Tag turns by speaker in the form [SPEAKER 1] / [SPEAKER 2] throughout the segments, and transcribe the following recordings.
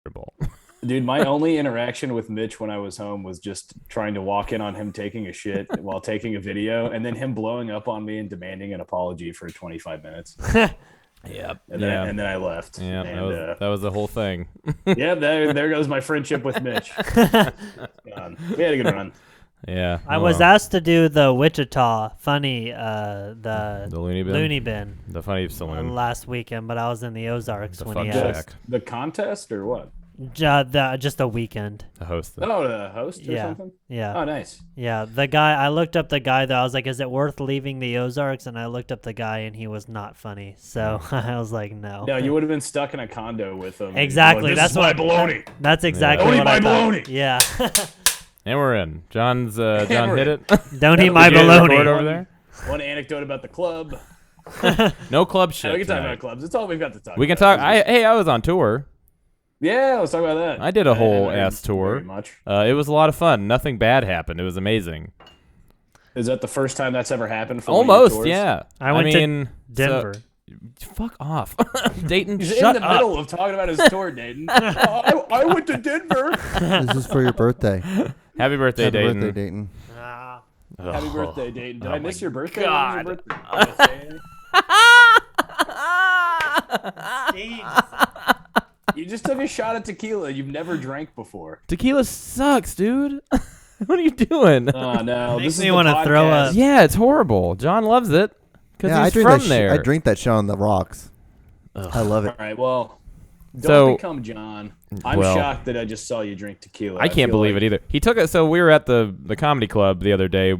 [SPEAKER 1] uncomfortable.
[SPEAKER 2] Dude, my only interaction with Mitch when I was home was just trying to walk in on him taking a shit while taking a video, and then him blowing up on me and demanding an apology for 25 minutes.
[SPEAKER 1] Yep.
[SPEAKER 2] And then I left.
[SPEAKER 1] Yeah,
[SPEAKER 2] and,
[SPEAKER 1] that was the whole thing.
[SPEAKER 2] Yeah, there goes my friendship with Mitch. We had a good run.
[SPEAKER 1] Yeah.
[SPEAKER 3] I was asked to do the Wichita funny, the
[SPEAKER 1] Looney Bin.
[SPEAKER 3] Bin
[SPEAKER 1] The funny saloon.
[SPEAKER 3] last weekend, but I was in the Ozarks when he
[SPEAKER 1] fuck
[SPEAKER 3] asked.
[SPEAKER 1] shack.
[SPEAKER 2] The contest or what?
[SPEAKER 3] Just a weekend.
[SPEAKER 1] The host.
[SPEAKER 2] Oh, the host or something?
[SPEAKER 3] Yeah.
[SPEAKER 2] Oh, nice.
[SPEAKER 3] Yeah, the guy, I looked up the guy, though. I was like, is it worth leaving the Ozarks? And I looked up the guy, and he was not funny. So I was like, no.
[SPEAKER 2] No, you would have been stuck in a condo with him.
[SPEAKER 3] Exactly.
[SPEAKER 2] That's my baloney.
[SPEAKER 3] That's exactly
[SPEAKER 2] Don't eat
[SPEAKER 3] what I
[SPEAKER 2] my
[SPEAKER 3] thought.
[SPEAKER 2] baloney.
[SPEAKER 3] Yeah.
[SPEAKER 1] And we're in. John hit it.
[SPEAKER 3] Don't eat my baloney.
[SPEAKER 1] Over there.
[SPEAKER 2] One anecdote about the club.
[SPEAKER 1] No club shit.
[SPEAKER 2] We can talk
[SPEAKER 1] tonight.
[SPEAKER 2] about clubs. It's all we've got to talk about.
[SPEAKER 1] We can talk. I was on tour.
[SPEAKER 2] Yeah, let's talk about that.
[SPEAKER 1] I did a whole ass tour.
[SPEAKER 2] Very much.
[SPEAKER 1] It was a lot of fun. Nothing bad happened. It was amazing.
[SPEAKER 2] Is that the first time that's ever happened for
[SPEAKER 1] Almost,
[SPEAKER 2] one of your tours?
[SPEAKER 1] yeah.
[SPEAKER 3] I went to Denver.
[SPEAKER 1] Fuck off. Dayton,
[SPEAKER 2] He's
[SPEAKER 1] shut
[SPEAKER 2] in the
[SPEAKER 1] up.
[SPEAKER 2] middle of talking about his tour, Dayton. I went to Denver.
[SPEAKER 4] This is for your birthday.
[SPEAKER 1] Happy birthday,
[SPEAKER 4] Happy
[SPEAKER 1] Dayton.
[SPEAKER 4] birthday, Dayton.
[SPEAKER 2] Happy birthday, Dayton. Did I miss your birthday?
[SPEAKER 1] God.
[SPEAKER 2] When was your birthday? You just took a shot at tequila you've never drank before.
[SPEAKER 1] Tequila sucks, dude. What are you doing?
[SPEAKER 2] Oh, no.
[SPEAKER 3] Makes
[SPEAKER 2] This is
[SPEAKER 3] me
[SPEAKER 2] the
[SPEAKER 3] wanna throw
[SPEAKER 2] podcast.
[SPEAKER 3] up.
[SPEAKER 1] Yeah, it's horrible. John loves it because
[SPEAKER 4] Yeah, I
[SPEAKER 1] he's
[SPEAKER 4] drink
[SPEAKER 1] from
[SPEAKER 4] that
[SPEAKER 1] there.
[SPEAKER 4] I drink that shit on the rocks. I love it.
[SPEAKER 2] All right, well, don't
[SPEAKER 1] So-
[SPEAKER 2] become John. I'm
[SPEAKER 1] Well-
[SPEAKER 2] shocked that I just saw you drink tequila.
[SPEAKER 1] I can't believe it either. He took it. So we were at the comedy club the other day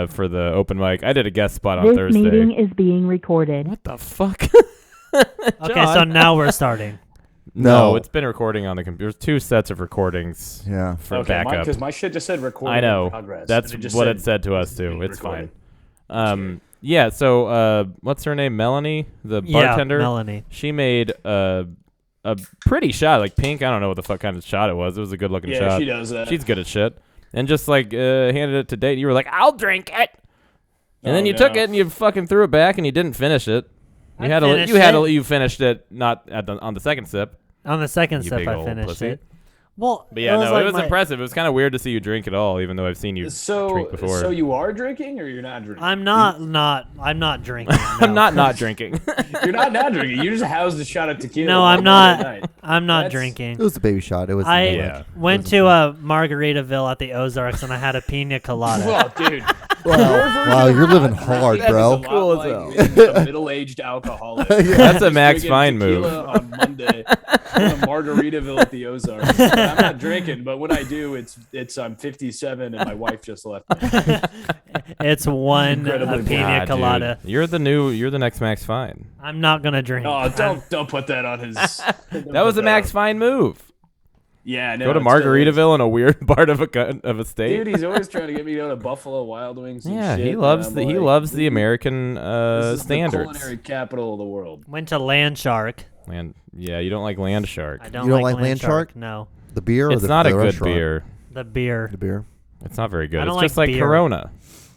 [SPEAKER 1] for the open mic. I did a guest spot on
[SPEAKER 5] This
[SPEAKER 1] Thursday.
[SPEAKER 5] meeting is being recorded.
[SPEAKER 1] What the fuck?
[SPEAKER 3] Okay, so now we're starting.
[SPEAKER 1] No, it's been recording on the computer. There's 2 sets of recordings
[SPEAKER 4] Yeah.
[SPEAKER 1] for backup.
[SPEAKER 2] Because my shit just said recording
[SPEAKER 1] I know.
[SPEAKER 2] in progress.
[SPEAKER 1] That's
[SPEAKER 2] and
[SPEAKER 1] what it said to us too.
[SPEAKER 2] being
[SPEAKER 1] It's
[SPEAKER 2] recorded.
[SPEAKER 1] fine. Yeah. So what's her name? Melanie, the bartender.
[SPEAKER 3] Yeah, Melanie.
[SPEAKER 1] She made a pretty shot, like pink. I don't know what the fuck kind of shot it was. It was a good looking
[SPEAKER 2] Yeah,
[SPEAKER 1] shot.
[SPEAKER 2] she does that.
[SPEAKER 1] She's good at shit. And just like handed it to Dayton. You were like, "I'll drink it," and then you took it and you fucking threw it back and you didn't finish it. You finished it not on the second sip.
[SPEAKER 3] On the second
[SPEAKER 1] You
[SPEAKER 3] sip,
[SPEAKER 1] big
[SPEAKER 3] I
[SPEAKER 1] old
[SPEAKER 3] finished
[SPEAKER 1] pussy.
[SPEAKER 3] it. Well,
[SPEAKER 1] But yeah,
[SPEAKER 3] it
[SPEAKER 1] was impressive. It was kind of weird to see you drink at all, even though I've seen you drink before.
[SPEAKER 2] So you are drinking or you're not drinking?
[SPEAKER 3] I'm not drinking. No.
[SPEAKER 1] I'm not drinking.
[SPEAKER 2] You're not drinking. You just housed a shot of tequila.
[SPEAKER 3] No,
[SPEAKER 2] on
[SPEAKER 3] I'm
[SPEAKER 2] Monday
[SPEAKER 3] not.
[SPEAKER 2] night.
[SPEAKER 3] I'm not
[SPEAKER 2] That's-
[SPEAKER 3] drinking.
[SPEAKER 4] It was a baby shot. It was.
[SPEAKER 3] I went to Margaritaville at the Ozarks and I had a pina colada.
[SPEAKER 2] Oh, dude.
[SPEAKER 4] Wow, you're living hard,
[SPEAKER 2] That is
[SPEAKER 4] bro.
[SPEAKER 2] a lot
[SPEAKER 1] Cool as
[SPEAKER 2] like
[SPEAKER 1] hell.
[SPEAKER 2] being a middle-aged alcoholic.
[SPEAKER 1] That's a Max
[SPEAKER 2] Drinking
[SPEAKER 1] Fine
[SPEAKER 2] tequila
[SPEAKER 1] move.
[SPEAKER 2] On Monday, going to Margaritaville at the Ozarks. I'm not drinking, but when I do, it's I'm 57 and my wife just left me.
[SPEAKER 3] It's one
[SPEAKER 2] Incredibly
[SPEAKER 3] pina
[SPEAKER 1] God,
[SPEAKER 3] colada.
[SPEAKER 1] dude. You're the next Max Fine.
[SPEAKER 3] I'm not gonna drink.
[SPEAKER 2] Oh, don't put that on his.
[SPEAKER 1] That was a Max Fine move.
[SPEAKER 2] Yeah, no.
[SPEAKER 1] Go to
[SPEAKER 2] it still is.
[SPEAKER 1] Margaritaville in a weird part of a state.
[SPEAKER 2] Dude, he's always trying to get me to go to Buffalo Wild Wings. And
[SPEAKER 1] Yeah,
[SPEAKER 2] shit,
[SPEAKER 1] he loves
[SPEAKER 2] and
[SPEAKER 1] the
[SPEAKER 2] I'm
[SPEAKER 1] he
[SPEAKER 2] like,
[SPEAKER 1] loves the American
[SPEAKER 2] this is
[SPEAKER 1] standards.
[SPEAKER 2] the culinary capital of the world.
[SPEAKER 3] Went to Land Shark.
[SPEAKER 1] Yeah, you don't like Land Shark.
[SPEAKER 3] I don't
[SPEAKER 4] You don't
[SPEAKER 3] like
[SPEAKER 4] like Land Shark?
[SPEAKER 3] No,
[SPEAKER 4] The beer or
[SPEAKER 1] It's
[SPEAKER 4] the
[SPEAKER 1] not a
[SPEAKER 4] the
[SPEAKER 1] good
[SPEAKER 4] restaurant?
[SPEAKER 1] beer.
[SPEAKER 3] the beer.
[SPEAKER 4] The beer.
[SPEAKER 1] It's not very good.
[SPEAKER 3] I
[SPEAKER 1] It's
[SPEAKER 3] don't
[SPEAKER 1] just
[SPEAKER 3] like
[SPEAKER 1] like
[SPEAKER 3] beer.
[SPEAKER 1] Corona.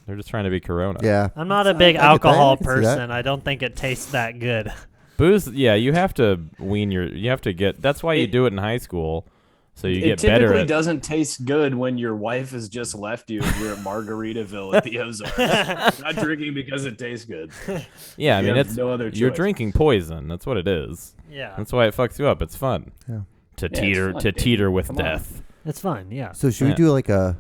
[SPEAKER 1] They're just trying to be Corona.
[SPEAKER 4] Yeah.
[SPEAKER 3] I'm not a big
[SPEAKER 4] I get that.
[SPEAKER 3] alcohol
[SPEAKER 4] I can see that.
[SPEAKER 3] person. I don't think it tastes that good.
[SPEAKER 1] Booze. Yeah, you have to wean your. You have to get. That's why you do it in high school, so you
[SPEAKER 2] It
[SPEAKER 1] get better
[SPEAKER 2] typically
[SPEAKER 1] at.
[SPEAKER 2] doesn't taste good when your wife has just left you and you're at Margaritaville at the Ozarks. You're not drinking because it tastes good.
[SPEAKER 1] Yeah, I
[SPEAKER 2] You
[SPEAKER 1] mean
[SPEAKER 2] have
[SPEAKER 1] it's
[SPEAKER 2] no other
[SPEAKER 1] you're
[SPEAKER 2] choice.
[SPEAKER 1] drinking poison. That's what it is.
[SPEAKER 3] Yeah,
[SPEAKER 1] That's why it fucks you up. It's fun.
[SPEAKER 4] Yeah.
[SPEAKER 1] To
[SPEAKER 2] it's
[SPEAKER 1] teeter
[SPEAKER 2] fun,
[SPEAKER 1] to
[SPEAKER 2] dude.
[SPEAKER 1] teeter with
[SPEAKER 2] Come on.
[SPEAKER 1] death.
[SPEAKER 3] it's fun. Yeah.
[SPEAKER 4] So should
[SPEAKER 1] Yeah.
[SPEAKER 4] we do like a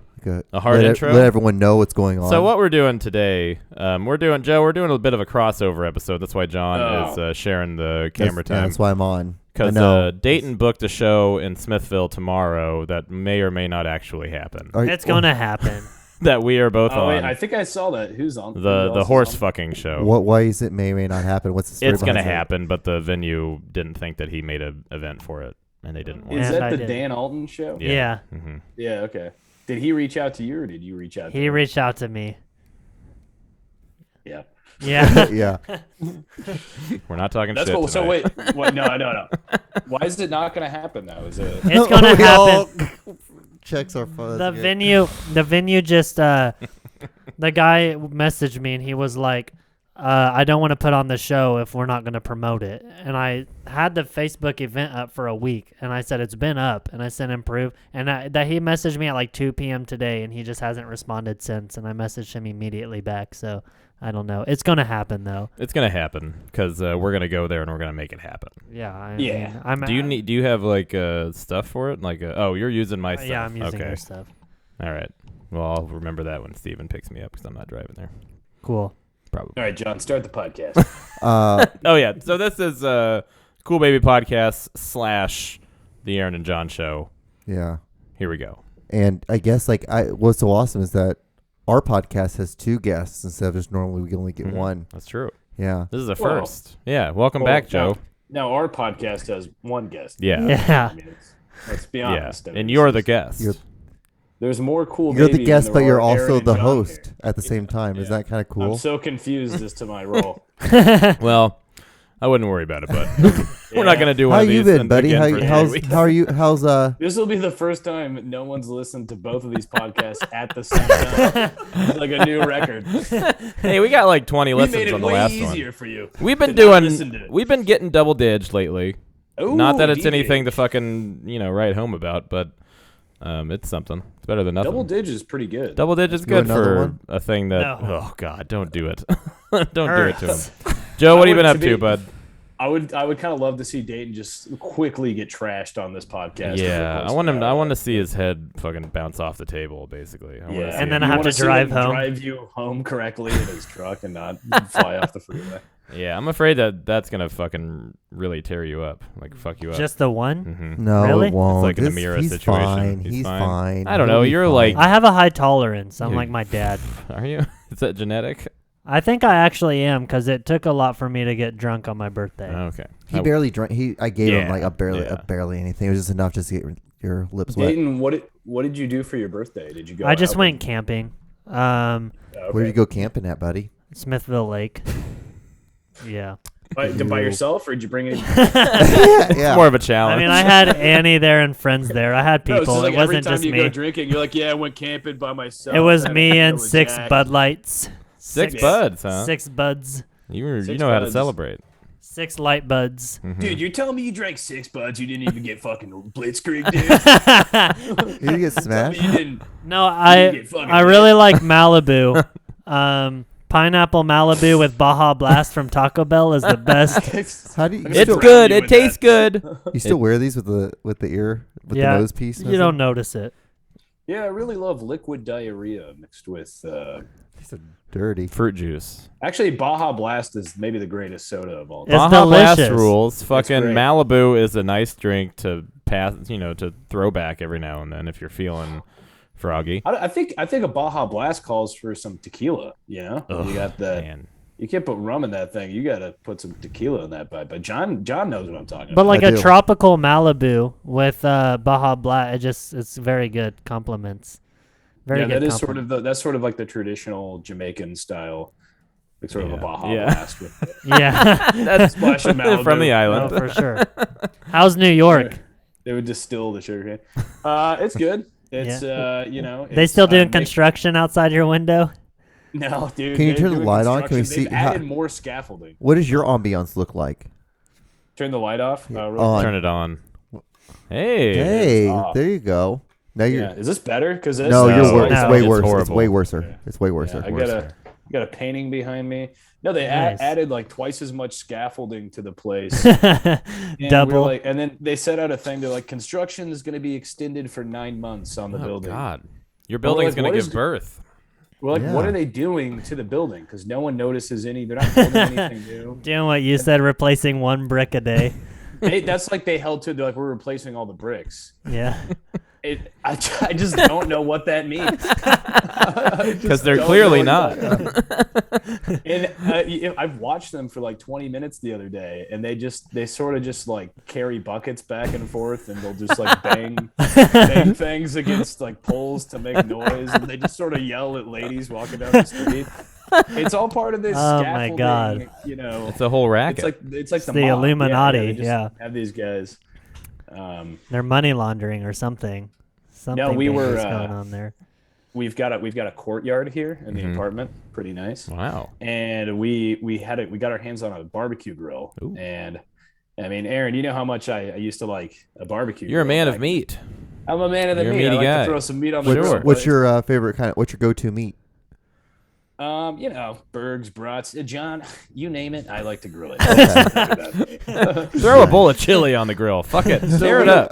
[SPEAKER 1] hard
[SPEAKER 4] let
[SPEAKER 1] intro?
[SPEAKER 4] Let everyone know what's going on.
[SPEAKER 1] So what we're doing today, we're doing a bit of a crossover episode. That's why John is sharing the camera
[SPEAKER 4] Yeah,
[SPEAKER 1] time.
[SPEAKER 4] that's why I'm on. I
[SPEAKER 1] Because
[SPEAKER 4] know.
[SPEAKER 1] Dayton booked a show in Smithville tomorrow that may or may not actually happen.
[SPEAKER 4] Are-
[SPEAKER 3] It's gonna happen.
[SPEAKER 1] That we are both
[SPEAKER 2] Oh,
[SPEAKER 1] on
[SPEAKER 2] wait, I think I saw that. Who's on? Who else
[SPEAKER 1] the
[SPEAKER 2] is
[SPEAKER 1] horse
[SPEAKER 2] on?
[SPEAKER 1] fucking show.
[SPEAKER 4] What? Why is it may or may not happen? What's the story
[SPEAKER 1] It's gonna
[SPEAKER 4] behind it?
[SPEAKER 1] happen, but the venue didn't think that he made an event for it, and they didn't want
[SPEAKER 2] Is
[SPEAKER 3] And
[SPEAKER 1] it.
[SPEAKER 2] that
[SPEAKER 3] I
[SPEAKER 2] the
[SPEAKER 3] did.
[SPEAKER 2] Dan Alton show?
[SPEAKER 3] Yeah.
[SPEAKER 1] hmm
[SPEAKER 2] Yeah, okay. Did he reach out to you or did you reach out to
[SPEAKER 3] He
[SPEAKER 2] him?
[SPEAKER 3] reached out to me.
[SPEAKER 2] Yeah.
[SPEAKER 3] Yeah.
[SPEAKER 4] Yeah.
[SPEAKER 1] We're not talking
[SPEAKER 2] That's
[SPEAKER 1] shit
[SPEAKER 2] cool. So
[SPEAKER 1] tonight.
[SPEAKER 2] wait, what? No. Why is it not going to happen though? Is it?
[SPEAKER 3] It's gonna
[SPEAKER 4] We all
[SPEAKER 3] happen.
[SPEAKER 4] Checks our phones.
[SPEAKER 3] The venue just the guy messaged me and he was like, I don't want to put on the show if we're not going to promote it. And I had the Facebook event up for a week, and I said it's been up, and I sent him proof. And that he messaged me at like 2 p.m. today, and he just hasn't responded since. And I messaged him immediately back, so I don't know. It's going to happen, though.
[SPEAKER 1] It's going to happen because we're going to go there and we're going to make it happen.
[SPEAKER 3] Yeah. I
[SPEAKER 2] Yeah.
[SPEAKER 3] mean,
[SPEAKER 1] Do you have like stuff for it? Like, you're using my stuff.
[SPEAKER 3] Yeah, I'm using
[SPEAKER 1] okay.
[SPEAKER 3] your stuff.
[SPEAKER 1] All right. Well, I'll remember that when Steven picks me up because I'm not driving there.
[SPEAKER 3] Cool.
[SPEAKER 1] Probably.
[SPEAKER 2] All right, John, start the podcast.
[SPEAKER 1] Oh, yeah. So this is Cool Baby Podcast / The Aaron and John Show.
[SPEAKER 4] Yeah.
[SPEAKER 1] Here we go.
[SPEAKER 4] And I guess what's so awesome is that our podcast has 2 guests instead of just normally we only get one.
[SPEAKER 1] That's true.
[SPEAKER 4] Yeah.
[SPEAKER 1] This is a
[SPEAKER 2] Well,
[SPEAKER 1] first. Yeah. Welcome back, Joe.
[SPEAKER 2] Now, our podcast has 1 guest.
[SPEAKER 1] Yeah.
[SPEAKER 3] Yeah.
[SPEAKER 2] I mean, let's be
[SPEAKER 1] Yeah.
[SPEAKER 2] honest. I mean,
[SPEAKER 1] And you're the guest.
[SPEAKER 2] There's more cool
[SPEAKER 4] You're
[SPEAKER 2] babies
[SPEAKER 4] the guest,
[SPEAKER 2] than
[SPEAKER 4] but
[SPEAKER 2] there
[SPEAKER 4] you're
[SPEAKER 2] are Aaron
[SPEAKER 4] also
[SPEAKER 2] and
[SPEAKER 4] the
[SPEAKER 2] John
[SPEAKER 4] host
[SPEAKER 2] here.
[SPEAKER 4] at the same time. Is
[SPEAKER 2] Yeah.
[SPEAKER 4] that kind of cool?
[SPEAKER 2] I'm so confused as to my role.
[SPEAKER 1] Well, I wouldn't worry about it, but we're not going to do one
[SPEAKER 4] How
[SPEAKER 1] of
[SPEAKER 4] you
[SPEAKER 1] these
[SPEAKER 4] been, buddy?
[SPEAKER 1] again
[SPEAKER 4] How
[SPEAKER 1] for
[SPEAKER 4] you,
[SPEAKER 1] 3
[SPEAKER 4] how's
[SPEAKER 1] weeks.
[SPEAKER 4] how are you? How's
[SPEAKER 2] This will be the first time no one's listened to both of these podcasts at the same time. It's like a new record.
[SPEAKER 1] Hey, we got like 20
[SPEAKER 2] We made
[SPEAKER 1] listens
[SPEAKER 2] it
[SPEAKER 1] on the
[SPEAKER 2] way
[SPEAKER 1] last
[SPEAKER 2] easier
[SPEAKER 1] one.
[SPEAKER 2] for you.
[SPEAKER 1] We've been
[SPEAKER 2] to not listen to it.
[SPEAKER 1] we've been getting double-diged lately.
[SPEAKER 2] Ooh,
[SPEAKER 1] Not that it's
[SPEAKER 2] DD.
[SPEAKER 1] anything to fucking, write home about, but it's something. It's better than nothing.
[SPEAKER 2] Double digits is pretty good.
[SPEAKER 1] Double digits
[SPEAKER 4] You want
[SPEAKER 1] good
[SPEAKER 4] another
[SPEAKER 1] for
[SPEAKER 4] one?
[SPEAKER 1] a thing that.
[SPEAKER 3] No.
[SPEAKER 1] Oh God, don't do it. Don't do it to
[SPEAKER 3] Hurts.
[SPEAKER 1] him. Joe, what have you been
[SPEAKER 2] I
[SPEAKER 1] up
[SPEAKER 2] would-
[SPEAKER 1] to,
[SPEAKER 2] to be-
[SPEAKER 1] bud?
[SPEAKER 2] I would kind of love to see Dayton just quickly get trashed on this podcast.
[SPEAKER 1] Yeah, I want to see his head fucking bounce off the table, basically. I wanna
[SPEAKER 2] Yeah,
[SPEAKER 1] see
[SPEAKER 3] And
[SPEAKER 1] it.
[SPEAKER 3] then I
[SPEAKER 2] You
[SPEAKER 3] have
[SPEAKER 2] wanna
[SPEAKER 3] to
[SPEAKER 2] see
[SPEAKER 3] drive
[SPEAKER 2] him
[SPEAKER 3] home.
[SPEAKER 2] Drive you home correctly in his truck and not fly off the freeway.
[SPEAKER 1] Yeah, I'm afraid that's gonna fucking really tear you up, like fuck you up.
[SPEAKER 3] Just the one?
[SPEAKER 1] Mhm.
[SPEAKER 4] no,
[SPEAKER 3] Really?
[SPEAKER 4] it won't.
[SPEAKER 1] It's like an
[SPEAKER 4] This-
[SPEAKER 1] Amira
[SPEAKER 4] he's
[SPEAKER 1] situation.
[SPEAKER 4] Fine.
[SPEAKER 1] He's
[SPEAKER 4] He's
[SPEAKER 1] fine.
[SPEAKER 4] fine.
[SPEAKER 1] I don't know,
[SPEAKER 4] He'll be
[SPEAKER 1] you're
[SPEAKER 4] fine.
[SPEAKER 1] like-
[SPEAKER 3] I have a high tolerance. I'm
[SPEAKER 1] Yeah.
[SPEAKER 3] like my dad.
[SPEAKER 1] Are you? Is that genetic?
[SPEAKER 3] I think I actually am because it took a lot for me to get drunk on my birthday.
[SPEAKER 1] Okay.
[SPEAKER 4] He barely drank. I gave him
[SPEAKER 1] Yeah,
[SPEAKER 4] like a
[SPEAKER 1] yeah.
[SPEAKER 4] barely anything. It was just enough just to get your lips wet.
[SPEAKER 2] Dayton, what did you do for your birthday? Did you go?
[SPEAKER 3] I just
[SPEAKER 2] out?
[SPEAKER 3] went camping.
[SPEAKER 2] Okay.
[SPEAKER 4] Where did you go camping at, buddy?
[SPEAKER 3] Smithville Lake. Yeah.
[SPEAKER 2] By yourself, or did you bring in?
[SPEAKER 1] It's more of a challenge.
[SPEAKER 3] I mean, I had Annie there and friends there. I had
[SPEAKER 2] No, it's
[SPEAKER 3] people.
[SPEAKER 2] just like
[SPEAKER 3] It
[SPEAKER 2] every
[SPEAKER 3] wasn't
[SPEAKER 2] time
[SPEAKER 3] just
[SPEAKER 2] you
[SPEAKER 3] me.
[SPEAKER 2] go drinking, you're like, yeah, I went camping by myself.
[SPEAKER 3] It was
[SPEAKER 2] I had
[SPEAKER 3] me
[SPEAKER 2] a
[SPEAKER 3] and
[SPEAKER 2] Vanilla
[SPEAKER 3] 6
[SPEAKER 2] Jack.
[SPEAKER 3] Bud Lights.
[SPEAKER 1] 6 buds, huh?
[SPEAKER 3] 6 buds.
[SPEAKER 1] You
[SPEAKER 2] Six
[SPEAKER 1] know how to
[SPEAKER 2] buds.
[SPEAKER 1] celebrate.
[SPEAKER 3] 6 light buds.
[SPEAKER 2] Dude, you're telling me you drank 6 buds? You didn't even get fucking blitzkrieg, dude.
[SPEAKER 4] Did you get
[SPEAKER 2] Tell me
[SPEAKER 4] smashed?
[SPEAKER 2] you didn't.
[SPEAKER 3] No,
[SPEAKER 2] You get fucking
[SPEAKER 3] I really like Malibu. Pineapple Malibu with Baja Blast from Taco Bell is the best.
[SPEAKER 4] How do you?
[SPEAKER 2] It's
[SPEAKER 1] It's
[SPEAKER 2] still
[SPEAKER 1] good.
[SPEAKER 2] you
[SPEAKER 1] It
[SPEAKER 2] with
[SPEAKER 1] tastes
[SPEAKER 2] that.
[SPEAKER 1] good.
[SPEAKER 4] You still wear these with the ear with
[SPEAKER 3] Yeah,
[SPEAKER 4] the nose piece?
[SPEAKER 3] You don't notice it.
[SPEAKER 2] Yeah, I really love liquid diarrhea mixed with.
[SPEAKER 4] These are dirty.
[SPEAKER 1] Fruit juice.
[SPEAKER 2] Actually, Baja Blast is maybe the greatest soda of all time.
[SPEAKER 3] It's
[SPEAKER 1] Baja Blast
[SPEAKER 3] delicious.
[SPEAKER 1] rules. Fucking
[SPEAKER 2] great.
[SPEAKER 1] Malibu is a nice drink to pass, to throw back every now and then if you're feeling froggy.
[SPEAKER 2] I think a Baja Blast calls for some tequila. You know,
[SPEAKER 1] Ugh,
[SPEAKER 2] you got that.
[SPEAKER 1] Man.
[SPEAKER 2] You can't put rum in that thing. You got to put some tequila in that bite. But John knows what I'm talking
[SPEAKER 3] But
[SPEAKER 2] about.
[SPEAKER 3] like
[SPEAKER 4] I
[SPEAKER 3] a
[SPEAKER 4] do.
[SPEAKER 3] tropical Malibu with Baja Blast, it's very good. Compliments. Very
[SPEAKER 2] Yeah,
[SPEAKER 3] good.
[SPEAKER 2] that is that's sort of like the traditional Jamaican style, like sort of a Baja
[SPEAKER 1] Yeah.
[SPEAKER 2] Blast with it.
[SPEAKER 3] Yeah.
[SPEAKER 1] That's
[SPEAKER 2] Splash of Malibu.
[SPEAKER 1] from the
[SPEAKER 3] No,
[SPEAKER 1] island.
[SPEAKER 3] for sure. How's New York?
[SPEAKER 2] They would distill the sugar cane. It's good. It's
[SPEAKER 3] They
[SPEAKER 2] it's,
[SPEAKER 3] still doing
[SPEAKER 2] make-
[SPEAKER 3] construction outside your window?
[SPEAKER 2] No, dude.
[SPEAKER 4] Can you
[SPEAKER 2] they're
[SPEAKER 4] turn the
[SPEAKER 2] doing
[SPEAKER 4] light on? Can we
[SPEAKER 2] construction.
[SPEAKER 4] see
[SPEAKER 2] They've
[SPEAKER 4] how-
[SPEAKER 2] added more scaffolding.
[SPEAKER 4] What does your ambiance look like?
[SPEAKER 2] Turn the light off. Real
[SPEAKER 4] On.
[SPEAKER 1] Turn it on. Hey.
[SPEAKER 4] Hey,
[SPEAKER 2] off.
[SPEAKER 4] there you go. Now you're.
[SPEAKER 2] Yeah, is this better? Because
[SPEAKER 4] No,
[SPEAKER 1] No,
[SPEAKER 4] you're worse.
[SPEAKER 3] no.
[SPEAKER 4] It's way
[SPEAKER 1] It's
[SPEAKER 4] worse. It's
[SPEAKER 1] horrible.
[SPEAKER 4] way worser.
[SPEAKER 2] Yeah.
[SPEAKER 4] It's way worse.
[SPEAKER 2] I got a painting behind me. No, they
[SPEAKER 3] Nice.
[SPEAKER 2] added like twice as much scaffolding to the place. And we're
[SPEAKER 3] Double.
[SPEAKER 2] like, and then they set out a thing. They're like, construction is going to be extended for 9 months on the
[SPEAKER 1] Oh,
[SPEAKER 2] building.
[SPEAKER 1] God. Your
[SPEAKER 2] Well,
[SPEAKER 1] building's
[SPEAKER 2] like,
[SPEAKER 1] going
[SPEAKER 2] what
[SPEAKER 1] to
[SPEAKER 2] is
[SPEAKER 1] give
[SPEAKER 2] the-
[SPEAKER 1] birth.
[SPEAKER 2] We're like,
[SPEAKER 4] Yeah.
[SPEAKER 2] what are they doing to the building? Because no one notices any. They're not building anything new.
[SPEAKER 3] Doing what you said, replacing 1 brick a day.
[SPEAKER 2] That's like they held to. They're like, we're replacing all the bricks.
[SPEAKER 3] Yeah.
[SPEAKER 2] I just don't know what that means.
[SPEAKER 1] Because they're clearly not.
[SPEAKER 2] And I've watched them for like 20 minutes the other day, and they sort of just like carry buckets back and forth, and they'll just like bang things against like poles to make noise, and they just sort of yell at ladies walking down the street. It's all part of this.
[SPEAKER 3] Oh, my
[SPEAKER 2] scaffolding,
[SPEAKER 3] God.
[SPEAKER 2] You know,
[SPEAKER 1] It's a whole racket.
[SPEAKER 2] it's like
[SPEAKER 3] the
[SPEAKER 2] mob.
[SPEAKER 3] Illuminati,
[SPEAKER 2] They just
[SPEAKER 3] yeah.
[SPEAKER 2] have these guys.
[SPEAKER 3] They're money laundering or something. Something
[SPEAKER 2] we
[SPEAKER 3] big
[SPEAKER 2] were,
[SPEAKER 3] is going on there.
[SPEAKER 2] we've got a courtyard here in the apartment, pretty nice.
[SPEAKER 1] Wow.
[SPEAKER 2] And we got our hands on a barbecue grill.
[SPEAKER 1] Ooh.
[SPEAKER 2] And I mean, Aaron, you know how much I used to like a barbecue.
[SPEAKER 1] You're a
[SPEAKER 2] grill
[SPEAKER 1] man
[SPEAKER 2] back
[SPEAKER 1] of meat.
[SPEAKER 2] I'm a man of the
[SPEAKER 1] You're a
[SPEAKER 2] meat. I
[SPEAKER 1] meaty
[SPEAKER 2] like
[SPEAKER 1] guy.
[SPEAKER 2] to throw some meat on the grill.
[SPEAKER 4] What's your favorite kind of? What's your go-to meat?
[SPEAKER 2] You know, burgers, brats, John, you name it. I like to grill it.
[SPEAKER 1] Throw a bowl of chili on the grill. Fuck it. Stir it up.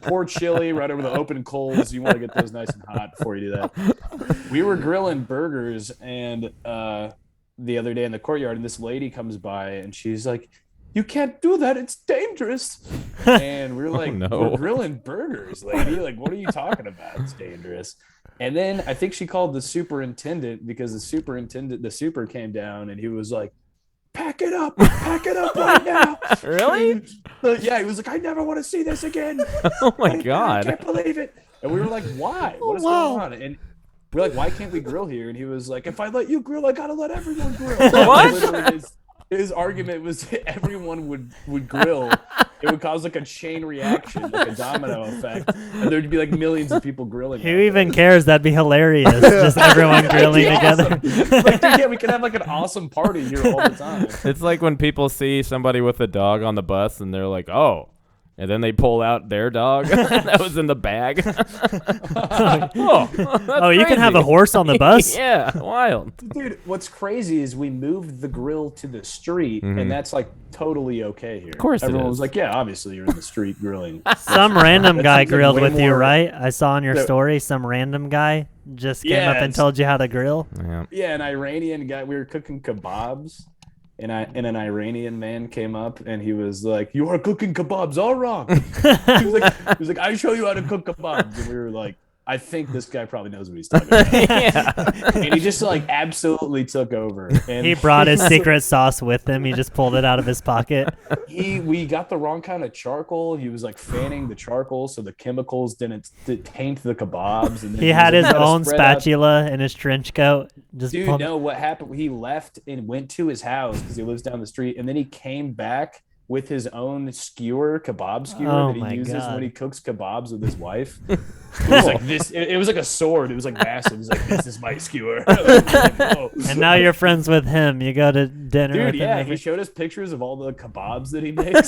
[SPEAKER 2] Pour chili right over the open coals. You want to get those nice and hot before you do that. We were grilling burgers and the other day in the courtyard, and this lady comes by and she's like, "You can't do that. It's dangerous." And we're like,
[SPEAKER 1] no.
[SPEAKER 2] "We're grilling burgers, lady. Like, what are you talking about? It's dangerous." And then I think she called the superintendent because the super came down and he was like, pack it up right now."
[SPEAKER 1] Really?
[SPEAKER 2] Yeah, he was like, "I never want to see this again."
[SPEAKER 1] Oh my God.
[SPEAKER 2] I can't believe it. And we were like, "Why? What is going on?" And we're like, "Why can't we grill here?" And he was like, "If I let you grill, I gotta let everyone grill."
[SPEAKER 1] What?
[SPEAKER 2] Literally, his argument was that everyone would grill. It would cause like a chain reaction, like a domino effect, and there'd be like millions of people grilling.
[SPEAKER 3] Who even cares? That'd be hilarious. Just everyone grilling together.
[SPEAKER 2] Like, dude, yeah, we could have like an awesome party here all the time.
[SPEAKER 1] It's like when people see somebody with a dog on the bus and they're like, "Oh," and then they pull out their dog that was in the bag.
[SPEAKER 3] Oh, you can have a horse on the bus?
[SPEAKER 1] Yeah, wild.
[SPEAKER 2] Dude, what's crazy is we moved the grill to the street, and that's like totally okay here. Of
[SPEAKER 1] course it
[SPEAKER 2] everyone
[SPEAKER 1] is.
[SPEAKER 2] was like, "Yeah, obviously you're in the street grilling."
[SPEAKER 3] Some random guy
[SPEAKER 2] seems like
[SPEAKER 3] grilled
[SPEAKER 2] way
[SPEAKER 3] with you,
[SPEAKER 2] more-
[SPEAKER 3] right? I saw on your story some random guy just came up and
[SPEAKER 2] Yes.
[SPEAKER 3] told you how to grill.
[SPEAKER 1] Yeah.
[SPEAKER 2] Yeah, an Iranian guy. We were cooking kebabs, and an Iranian man came up and he was like, "You are cooking kebabs all wrong." he was like, "I show you how to cook kebabs," and we were like, "I think this guy probably knows what he's talking about."
[SPEAKER 1] Yeah.
[SPEAKER 2] And he just like absolutely took over. And
[SPEAKER 3] He brought his secret sauce with him. He just pulled it out of his pocket.
[SPEAKER 2] we got the wrong kind of charcoal. He was like fanning the charcoal so the chemicals didn't taint the kebabs. And then
[SPEAKER 3] He had
[SPEAKER 2] was
[SPEAKER 3] his
[SPEAKER 2] like, "Gotta
[SPEAKER 3] own
[SPEAKER 2] spread out."
[SPEAKER 3] spatula in his trench coat. Just
[SPEAKER 2] Dude,
[SPEAKER 3] pulled-
[SPEAKER 2] no, what happened? He left and went to his house because he lives down the street, and then he came back with his own kebab skewer
[SPEAKER 3] Oh
[SPEAKER 2] that he
[SPEAKER 3] my
[SPEAKER 2] uses
[SPEAKER 3] God.
[SPEAKER 2] when he cooks kebabs with his wife. It was like this. It was like a sword. It was like massive. It was like, "This is my skewer." Whoa.
[SPEAKER 3] And now you're friends with him. You go to dinner with
[SPEAKER 2] Dude,
[SPEAKER 3] him.
[SPEAKER 2] yeah,
[SPEAKER 3] every-
[SPEAKER 2] he showed us pictures of all the kebabs that he makes.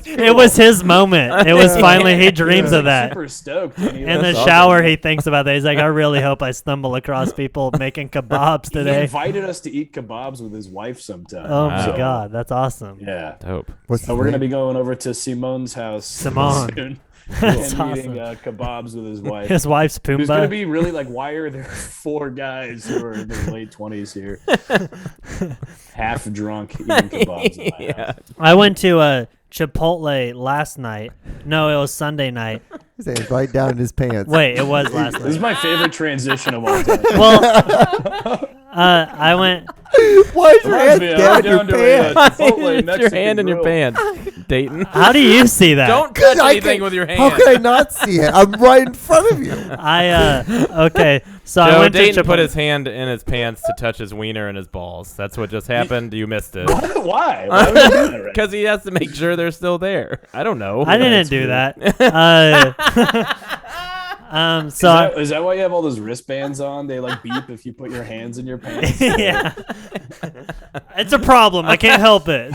[SPEAKER 3] It was his moment. It was finally, he dreams of that.
[SPEAKER 2] Super stoked. And he
[SPEAKER 3] In the
[SPEAKER 2] was-
[SPEAKER 3] shower, he thinks about that. He's like, I really hope I stumble across people making kebabs
[SPEAKER 2] He
[SPEAKER 3] today.
[SPEAKER 2] invited us to eat kebabs with his wife sometime.
[SPEAKER 3] Oh my
[SPEAKER 2] So,
[SPEAKER 3] God, that's awesome.
[SPEAKER 2] Yeah.
[SPEAKER 1] Dope.
[SPEAKER 4] What's
[SPEAKER 2] So
[SPEAKER 4] his
[SPEAKER 2] we're gonna
[SPEAKER 4] name?
[SPEAKER 2] be going over to Simone's house
[SPEAKER 3] Simone.
[SPEAKER 2] soon.
[SPEAKER 3] That's
[SPEAKER 2] and eating
[SPEAKER 3] awesome.
[SPEAKER 2] kebabs with his wife.
[SPEAKER 3] His wife's
[SPEAKER 2] Who's gonna
[SPEAKER 3] Pumbaa.
[SPEAKER 2] be really like, why are there 4 guys who are in their late 20s here, half drunk eating kebabs? In my house?
[SPEAKER 3] I went to Chipotle last night. No, it was Sunday night.
[SPEAKER 4] His hand's right down in his pants.
[SPEAKER 3] Wait, it was last
[SPEAKER 2] This is
[SPEAKER 3] night.
[SPEAKER 2] my favorite transition of all time.
[SPEAKER 3] Well, I went.
[SPEAKER 4] Why's your
[SPEAKER 2] Reminds
[SPEAKER 4] hand
[SPEAKER 2] me,
[SPEAKER 4] down
[SPEAKER 2] I'm
[SPEAKER 4] your
[SPEAKER 2] down to a,
[SPEAKER 4] pants?
[SPEAKER 2] Chipotle
[SPEAKER 1] It's your
[SPEAKER 2] Mexican
[SPEAKER 1] hand in your
[SPEAKER 2] grill.
[SPEAKER 1] pants, Dayton.
[SPEAKER 3] How do you see that?
[SPEAKER 1] Don't touch
[SPEAKER 4] I
[SPEAKER 1] anything
[SPEAKER 4] can-
[SPEAKER 1] with your hand.
[SPEAKER 4] How can I not see it? I'm right in front of you.
[SPEAKER 3] Okay, so I
[SPEAKER 1] Joe,
[SPEAKER 3] went to
[SPEAKER 1] Dayton
[SPEAKER 3] Chipotle.
[SPEAKER 1] put his hand in his pants to touch his wiener and his balls. That's what just happened. You missed it.
[SPEAKER 2] Why? Why would you do that? Right?
[SPEAKER 1] Because he has to make sure they're still there. I don't know.
[SPEAKER 3] I didn't do that. So
[SPEAKER 2] Is that why you have all those wristbands on? They like beep if you put your hands in your pants.
[SPEAKER 3] yeah, it's a problem. I can't help it.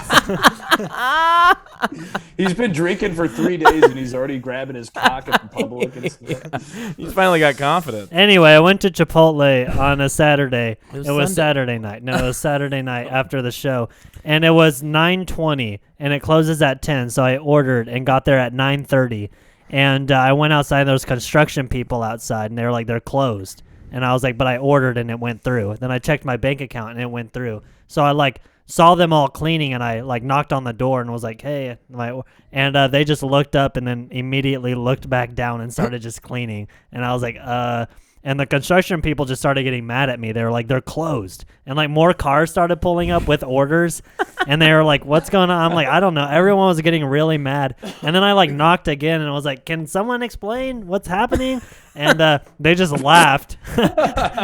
[SPEAKER 2] He's been drinking for 3 days and he's already grabbing his cock in public and stuff.
[SPEAKER 1] He's finally got confidence.
[SPEAKER 3] Anyway, I went to Chipotle on a Saturday. It was
[SPEAKER 1] Sunday.
[SPEAKER 3] Saturday night. No, it was Saturday night after the show, and it was 9:20, and it closes at 10. So I ordered and got there at 9:30, and I went outside. There was construction people outside, and they were like, they're closed. And I was like, but I ordered and it went through. Then I checked my bank account and it went through. So I like saw them all cleaning, and I like knocked on the door and was like, hey, and they just looked up and then immediately looked back down and started just cleaning. And I was like, and the construction people just started getting mad at me. They were like, they're closed. And like more cars started pulling up with orders. And they were like, what's going on? I'm like, I don't know. Everyone was getting really mad. And then I like knocked again and I was like, can someone explain what's happening? And they just laughed.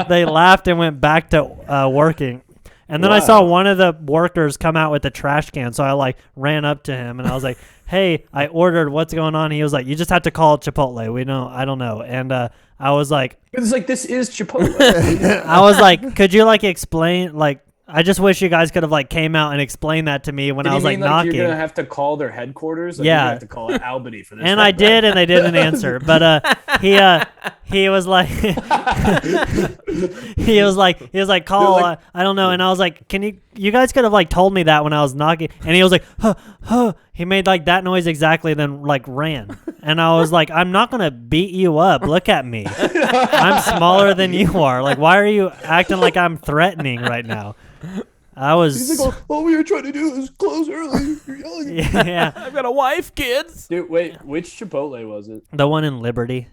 [SPEAKER 3] They laughed and went back to working. And then I saw one of the workers come out with a trash can, so I like ran up to him and I was like, "Hey, I ordered. What's going on?" He was like, "You just have to call Chipotle. I don't know." And I was like,
[SPEAKER 2] "It's like this is Chipotle."
[SPEAKER 3] I was like, "Could you like explain like?" I just wish you guys could have like came out and explained that to me when I was like knocking.
[SPEAKER 2] You're gonna have to call their headquarters. Like,
[SPEAKER 3] yeah,
[SPEAKER 2] you're gonna have to call Albany for this.
[SPEAKER 3] And I did, and they didn't answer. But he was like, he was like, call.
[SPEAKER 2] Like,
[SPEAKER 3] I don't know. And I was like, you guys could have like told me that when I was knocking. And he was like, huh, huh. He made like that noise exactly, then like ran. And I was like, I'm not gonna beat you up. Look at me. I'm smaller than you are. Like, why are you acting like I'm threatening right now? I was.
[SPEAKER 2] He's like, all we were trying to do is close early. You're yelling.
[SPEAKER 3] Yeah.
[SPEAKER 1] I've got a wife, kids.
[SPEAKER 2] Dude, wait, which Chipotle was it?
[SPEAKER 3] The one in Liberty.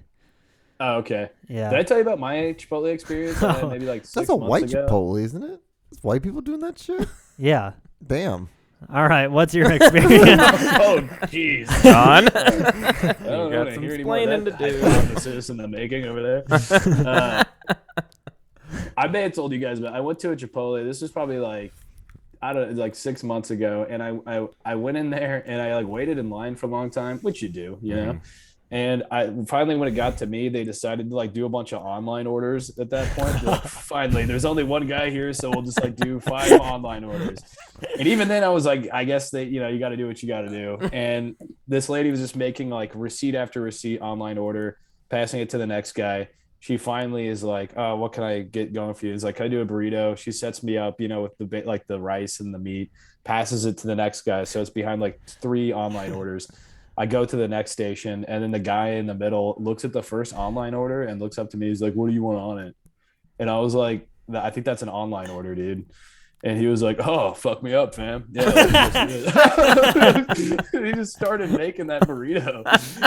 [SPEAKER 2] Oh, okay.
[SPEAKER 3] Yeah.
[SPEAKER 2] Did I tell you about my Chipotle experience? I had maybe like 6
[SPEAKER 4] That's a
[SPEAKER 2] months
[SPEAKER 4] white
[SPEAKER 2] ago?
[SPEAKER 4] Chipotle, isn't it? It's white people doing that shit?
[SPEAKER 3] Yeah.
[SPEAKER 4] Damn.
[SPEAKER 3] All right. What's your experience?
[SPEAKER 2] Oh, jeez.
[SPEAKER 1] John.
[SPEAKER 2] I don't
[SPEAKER 1] You got
[SPEAKER 2] want to
[SPEAKER 1] some
[SPEAKER 2] hear any more of
[SPEAKER 1] explaining
[SPEAKER 2] that
[SPEAKER 1] to do.
[SPEAKER 2] hypothesis in the making over there. I may have told you guys, but I went to a Chipotle. This was probably like, I don't know, like 6 months ago, and I went in there and I like waited in line for a long time, which you do, you know. And I finally, when it got to me, they decided to like do a bunch of online orders at that point. They're like, finally, there's only one guy here, so we'll just like do 5 online orders. And even then, I was like, I guess that, you know, you got to do what you got to do. And this lady was just making like receipt after receipt online order, passing it to the next guy. She finally is like, "Oh, what can I get going for you?" He's like, "Can I do a burrito?" She sets me up, you know, with the like the rice and the meat, passes it to the next guy. So it's behind like 3 online orders. I go to the next station, and then the guy in the middle looks at the first online order and looks up to me. He's like, "What do you want on it?" And I was like, "I think that's an online order, dude." And he was like, "Oh, fuck me up, fam." Yeah. He just started making that burrito.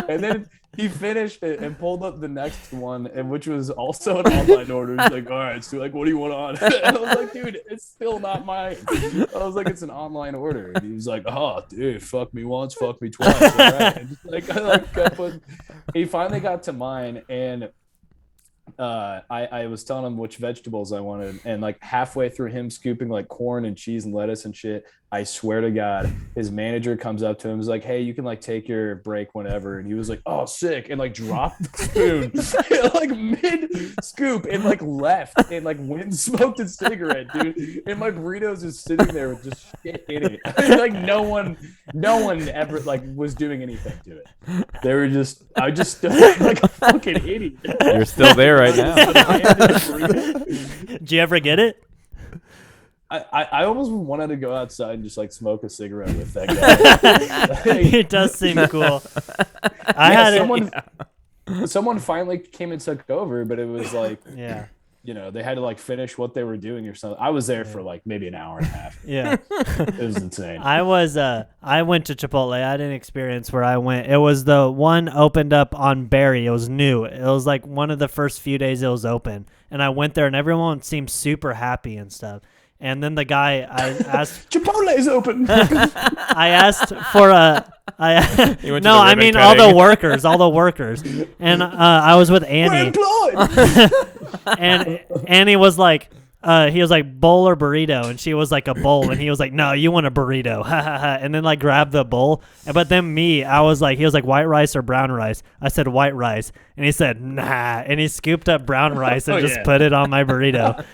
[SPEAKER 2] And then he finished it and pulled up the next one, and which was also an online order. He's like, "All right, so like, what do you want on?" And I was like, "Dude, it's still not mine." I was like, "It's an online order." And he was like, "Oh, dude, fuck me once, fuck me twice." All right. And just like, he finally got to mine, and I was telling him which vegetables I wanted, and like halfway through him scooping like corn and cheese and lettuce and shit, I swear to God, his manager comes up to him and is like, "Hey, you can like take your break whenever." And he was like, "Oh, sick," and like dropped the spoon like mid scoop and like left and like went and smoked a cigarette, dude. And my burrito's just sitting there with just shit in it. Like no one ever like was doing anything to it. They were just, I just stood like a fucking idiot.
[SPEAKER 1] You're still there right now.
[SPEAKER 3] Did you ever get it?
[SPEAKER 2] I almost wanted to go outside and just like smoke a cigarette with that guy.
[SPEAKER 3] It does seem cool.
[SPEAKER 2] Someone finally came and took over, but it was like,
[SPEAKER 3] yeah,
[SPEAKER 2] you know, they had to like finish what they were doing or something. I was there for like maybe an hour and a half.
[SPEAKER 3] Yeah.
[SPEAKER 2] It was insane.
[SPEAKER 3] I went to Chipotle. I didn't experience where I went. It was the one opened up on Berry. It was new. It was like one of the first few days it was open. And I went there and everyone seemed super happy and stuff. And then the guy, I asked,
[SPEAKER 2] Chipotle's open.
[SPEAKER 3] I asked for I mean all the workers. And I was with Annie.
[SPEAKER 2] We're employed.
[SPEAKER 3] And Annie was like, he was like, bowl or burrito? And she was like, a bowl. And he was like, no, you want a burrito. And then like grabbed the bowl. But then I was like, he was like, white rice or brown rice? I said, white rice. And he said, nah. And he scooped up brown rice and just put it on my burrito.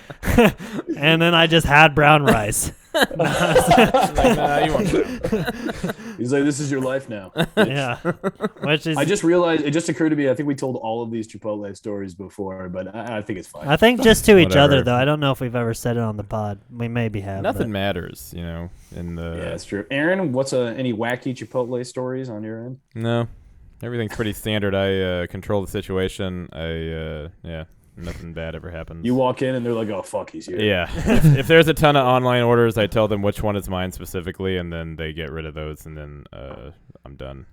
[SPEAKER 3] And then I just had brown rice.
[SPEAKER 1] Like, nah, you want to.
[SPEAKER 2] He's like, this is your life now.
[SPEAKER 3] Yeah. Which is,
[SPEAKER 2] I just realized, it just occurred to me, I think we told all of these Chipotle stories before, but I think it's fine.
[SPEAKER 3] I think just to each
[SPEAKER 1] Whatever.
[SPEAKER 3] other, though. I don't know if we've ever said it on the pod. We maybe have.
[SPEAKER 1] Nothing matters, you know. In the
[SPEAKER 2] Yeah, that's true. Aaron, what's any wacky Chipotle stories on your end?
[SPEAKER 1] No, everything's pretty standard. I control the situation. Nothing bad ever happens.
[SPEAKER 2] You walk in and they're like, oh, fuck, he's here.
[SPEAKER 1] Yeah. if there's a ton of online orders, I tell them which one is mine specifically, and then they get rid of those, and then I'm done.